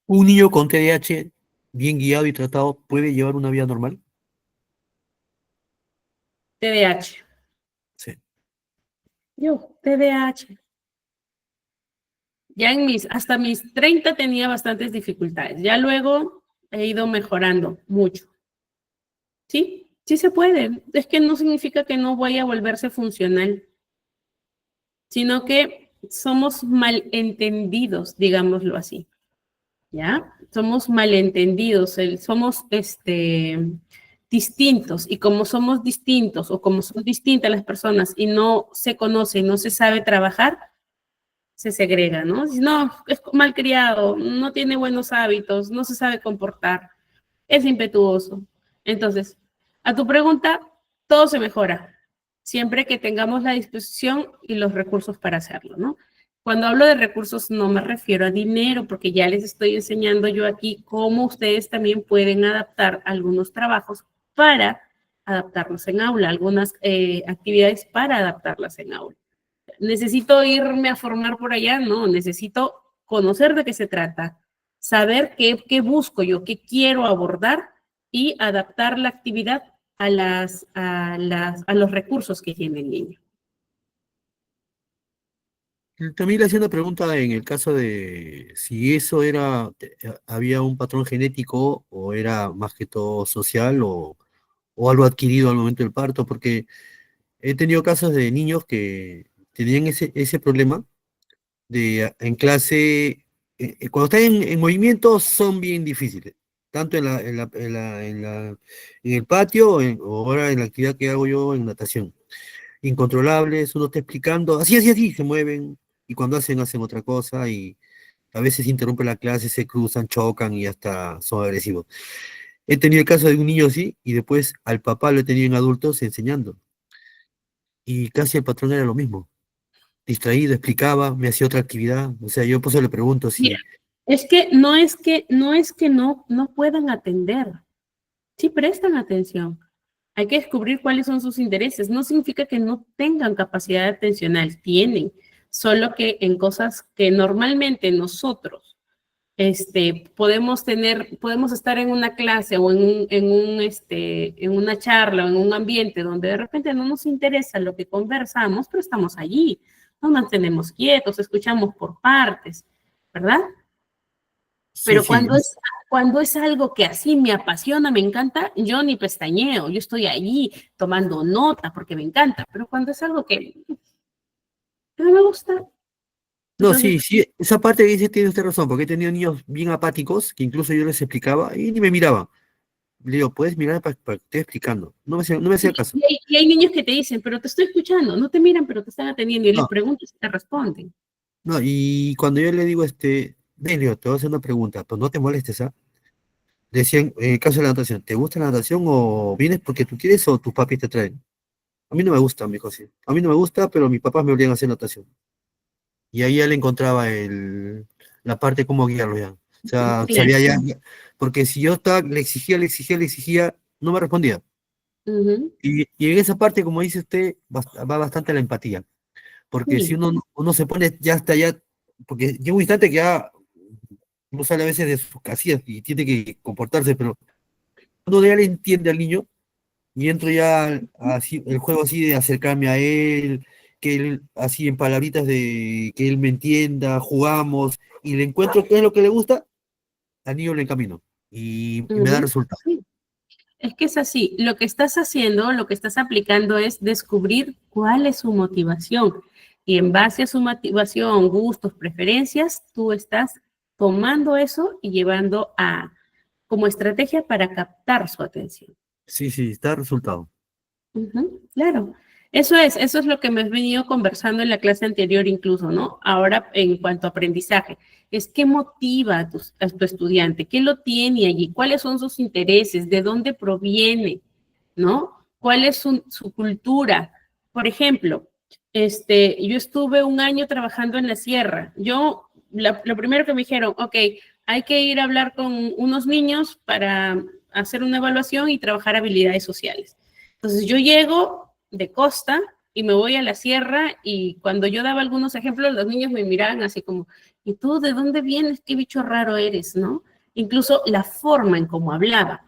¿Un niño con TDAH bien guiado y tratado puede llevar una vida normal? TDAH. Sí. Yo, TDAH. Ya hasta mis 30 tenía bastantes dificultades. Ya luego he ido mejorando mucho. Sí, sí se puede. Es que no significa que no vaya a volverse funcional, sino que somos malentendidos, digámoslo así. ¿Ya? Somos malentendidos, somos distintos, y como somos distintos o como son distintas las personas y no se conoce, no se sabe trabajar, se segrega, ¿no? No, es malcriado, no tiene buenos hábitos, no se sabe comportar, es impetuoso. Entonces, a tu pregunta, todo se mejora, siempre que tengamos la disposición y los recursos para hacerlo, ¿no? Cuando hablo de recursos no me refiero a dinero, porque ya les estoy enseñando yo aquí cómo ustedes también pueden adaptar algunos trabajos para adaptarlos en aula, algunas actividades para adaptarlas en aula. ¿Necesito irme a formar por allá? No, necesito conocer de qué se trata, saber qué busco yo, qué quiero abordar y adaptar la actividad a los recursos que tiene el niño. También le hacía una pregunta en el caso de si eso era, había un patrón genético o era más que todo social o algo adquirido al momento del parto, porque he tenido casos de niños que tenían ese problema en clase, cuando están en movimiento son bien difíciles, tanto en el patio o ahora en la actividad que hago yo en natación. Incontrolables, uno está explicando, así, así, así, se mueven, y cuando hacen otra cosa, y a veces interrumpen la clase, se cruzan, chocan y hasta son agresivos. He tenido el caso de un niño así, y después al papá lo he tenido en adultos enseñando, y casi el patrón era lo mismo. Distraído, explicaba, me hacía otra actividad, o sea, yo por eso le pregunto Mira, si, es que no puedan atender, sí prestan atención. Hay que descubrir cuáles son sus intereses. No significa que no tengan capacidad atencional, tienen, solo que en cosas que normalmente nosotros podemos estar en una clase o en una charla o en un ambiente donde de repente no nos interesa lo que conversamos, pero estamos allí, nos mantenemos quietos, escuchamos por partes, ¿verdad? sí, Pero sí, cuando es algo que así me apasiona, me encanta, yo ni pestañeo, yo estoy allí tomando nota porque me encanta, pero cuando es algo que no me gusta, no, entonces, sí, sí, esa parte que dice tiene usted razón, porque he tenido niños bien apáticos, que incluso yo les explicaba y ni me miraban. Le digo, puedes mirar para que te esté explicando. No me hacía caso. y hay niños que te dicen, pero te estoy escuchando, no te miran, pero te están atendiendo y les No, preguntas y te responden. no, y cuando yo le digo, ven, Leo, te voy a hacer una pregunta, pues no te molestes, ¿ah? Decían, en el caso de la natación, ¿te gusta la natación o vienes porque tú quieres o tus papis te traen? A mí no me gusta, me dijo así. A mí no me gusta, pero mis papás me obligan a hacer natación. Y ahí ya le encontraba la parte cómo guiarlo ya. O sea, Claro. sabía porque si yo estaba, le exigía, no me respondía. Ujú. Y en esa parte, como dice usted, va bastante la empatía. Porque si Sí. uno se pone ya hasta allá, porque llega un instante que ya uno sale a veces de sus casillas y tiene que comportarse, pero uno ya le entiende al niño y entro ya así, el juego así de acercarme a él, que él, así en palabritas de que él me entienda, jugamos y le encuentro qué es lo que le gusta, al niño le encamino y me da Ujú. resultado. Sí. Es que es así, lo que estás haciendo, lo que estás aplicando es descubrir cuál es su motivación. Y en base a su motivación, gustos, preferencias, tú estás tomando eso y llevando como estrategia para captar su atención. Sí, sí, está resultado. Ujú, claro, eso es lo que me has venido conversando en la clase anterior incluso, ¿no? Ahora, en cuanto a aprendizaje, es qué motiva a tu estudiante, qué lo tiene allí, cuáles son sus intereses, de dónde proviene, ¿no? ¿Cuál es su cultura? Por ejemplo, Yo estuve un año trabajando en la sierra. Lo primero que me dijeron, ok, hay que ir a hablar con unos niños para hacer una evaluación y trabajar habilidades sociales. Entonces yo llego de costa y me voy a la sierra y cuando yo daba algunos ejemplos, los niños me miraban así como, ¿y tú de dónde vienes? ¿Qué bicho raro eres? ¿No? Incluso la forma en cómo hablaba.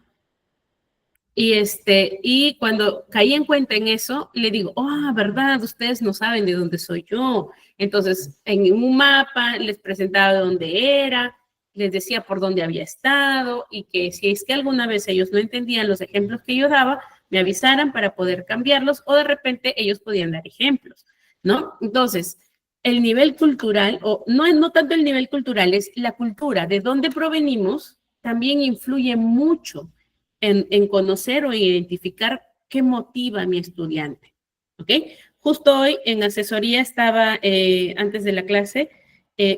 Y cuando caí en cuenta en eso, le digo, verdad, ustedes no saben de dónde soy yo. Entonces, en un mapa les presentaba de dónde era, les decía por dónde había estado y que si es que alguna vez ellos no entendían los ejemplos que yo daba, me avisaran para poder cambiarlos o de repente ellos podían dar ejemplos, ¿no? Entonces, el nivel cultural, o no tanto el nivel cultural, es la cultura, de dónde provenimos, también influye mucho en conocer o identificar qué motiva a mi estudiante. ¿Ok? Justo hoy en asesoría estaba, antes de la clase,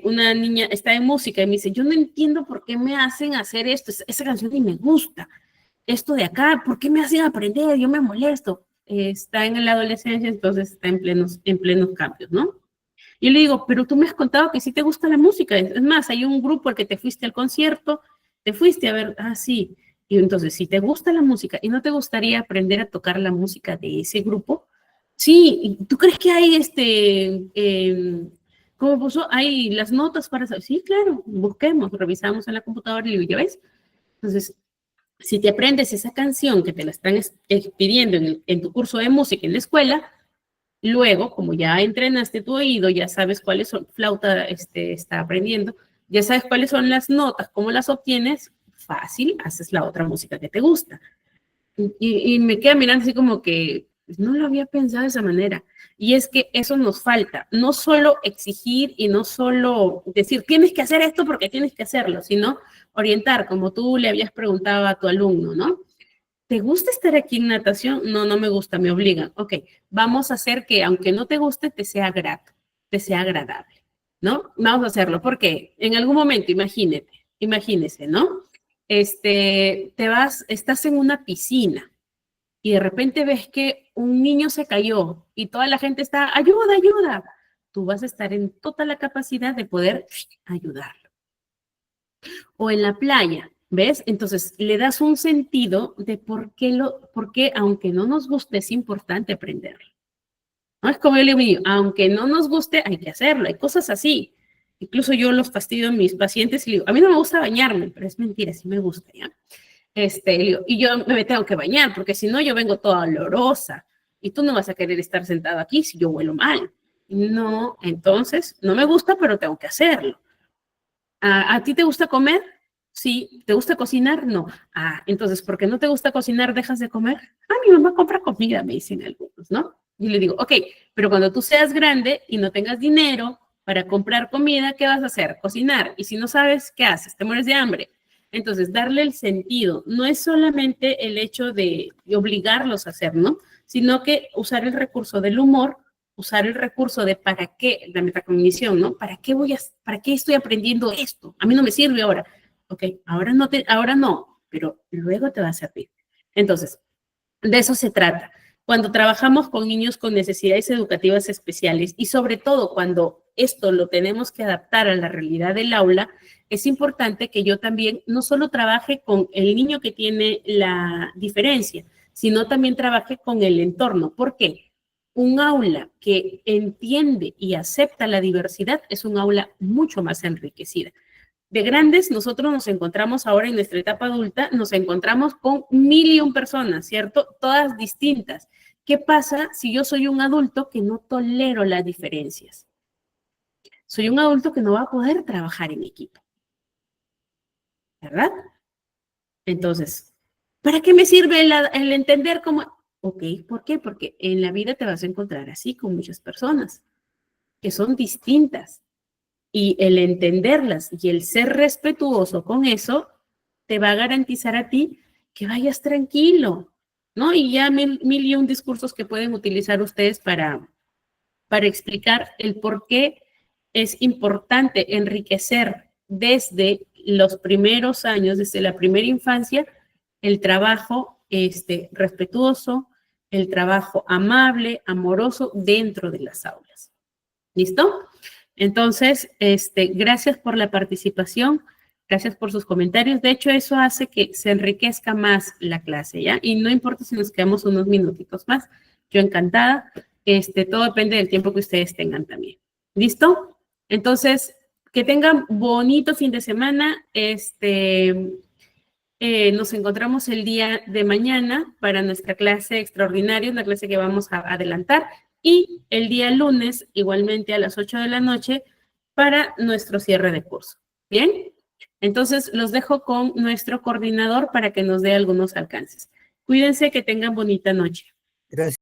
una niña está en música y me dice, yo no entiendo por qué me hacen hacer esto, esa canción ni me gusta, esto de acá, ¿por qué me hacen aprender? Yo me molesto. Está en la adolescencia, entonces está en plenos cambios, ¿no? Y le digo, pero tú me has contado que sí te gusta la música. Es más, hay un grupo al que te fuiste al concierto, te fuiste a ver, sí. Y entonces, si te gusta la música y no te gustaría aprender a tocar la música de ese grupo, sí, ¿tú crees que hay ¿cómo puso? Hay las notas para saber. Sí, claro, busquemos, revisamos en la computadora y le digo, ¿ya ves? Entonces, si te aprendes esa canción que te la están pidiendo en tu curso de música en la escuela, luego, como ya entrenaste tu oído, ya sabes cuáles son, flauta está aprendiendo, ya sabes cuáles son las notas, cómo las obtienes, fácil, haces la otra música que te gusta. Y me queda mirando así como que pues, no lo había pensado de esa manera. Y es que eso nos falta, no solo exigir y no solo decir tienes que hacer esto porque tienes que hacerlo, sino orientar, como tú le habías preguntado a tu alumno, ¿no? ¿Te gusta estar aquí en natación? No, no me gusta, me obligan. Ok, vamos a hacer que aunque no te guste, te sea grato, te sea agradable, ¿no? Vamos a hacerlo porque en algún momento, imagínese, ¿no? Estás en una piscina y de repente ves que un niño se cayó y toda la gente está, ayuda, ayuda. Tú vas a estar en toda la capacidad de poder ayudarlo. O en la playa, ¿ves? Entonces le das un sentido de por qué, aunque no nos guste, es importante aprenderlo. ¿No? Es como yo le digo, aunque no nos guste, hay que hacerlo, hay cosas así. Incluso yo los fastidio a mis pacientes y le digo, a mí no me gusta bañarme, pero es mentira, sí me gusta, ¿ya? Y yo me tengo que bañar, porque si no yo vengo toda olorosa y tú no vas a querer estar sentado aquí si yo huelo mal. No, entonces, no me gusta, pero tengo que hacerlo. ¿A ti te gusta comer? Sí. ¿Te gusta cocinar? No. Entonces, ¿por qué no te gusta cocinar, dejas de comer? Mi mamá compra comida, me dicen algunos, ¿no? Y le digo, ok, pero cuando tú seas grande y no tengas dinero para comprar comida, ¿qué vas a hacer? Cocinar. Y si no sabes, ¿qué haces? Te mueres de hambre. Entonces, darle el sentido no es solamente el hecho de obligarlos a hacer, ¿no? Sino que usar el recurso del humor, usar el recurso de para qué, la metacognición, ¿no? ¿Para qué estoy aprendiendo esto? A mí no me sirve ahora. Ok, ahora no, pero luego te va a servir. Entonces, de eso se trata. Cuando trabajamos con niños con necesidades educativas especiales y sobre todo cuando esto lo tenemos que adaptar a la realidad del aula, es importante que yo también no solo trabaje con el niño que tiene la diferencia, sino también trabaje con el entorno. ¿Por qué? Un aula que entiende y acepta la diversidad es un aula mucho más enriquecida. De grandes, nosotros nos encontramos ahora en nuestra etapa adulta, nos encontramos con 1,001 personas, ¿cierto? Todas distintas. ¿Qué pasa si yo soy un adulto que no tolero las diferencias? Soy un adulto que no va a poder trabajar en equipo, ¿verdad? Entonces, ¿para qué me sirve el entender cómo? Ok, ¿por qué? Porque en la vida te vas a encontrar así con muchas personas que son distintas. Y el entenderlas y el ser respetuoso con eso te va a garantizar a ti que vayas tranquilo, ¿no? Y ya mil y un discursos que pueden utilizar ustedes para explicar el por qué es importante enriquecer desde los primeros años, desde la primera infancia, el trabajo respetuoso, el trabajo amable, amoroso dentro de las aulas. ¿Listo? Entonces, gracias por la participación, gracias por sus comentarios. De hecho, eso hace que se enriquezca más la clase, ¿ya? Y no importa si nos quedamos unos minutitos más, yo encantada. Todo depende del tiempo que ustedes tengan también. ¿Listo? Entonces, que tengan bonito fin de semana. Nos encontramos el día de mañana para nuestra clase extraordinaria, una clase que vamos a adelantar, y el día lunes, igualmente a las 8 de la noche, para nuestro cierre de curso. ¿Bien? Entonces, los dejo con nuestro coordinador para que nos dé algunos alcances. Cuídense, que tengan bonita noche. Gracias.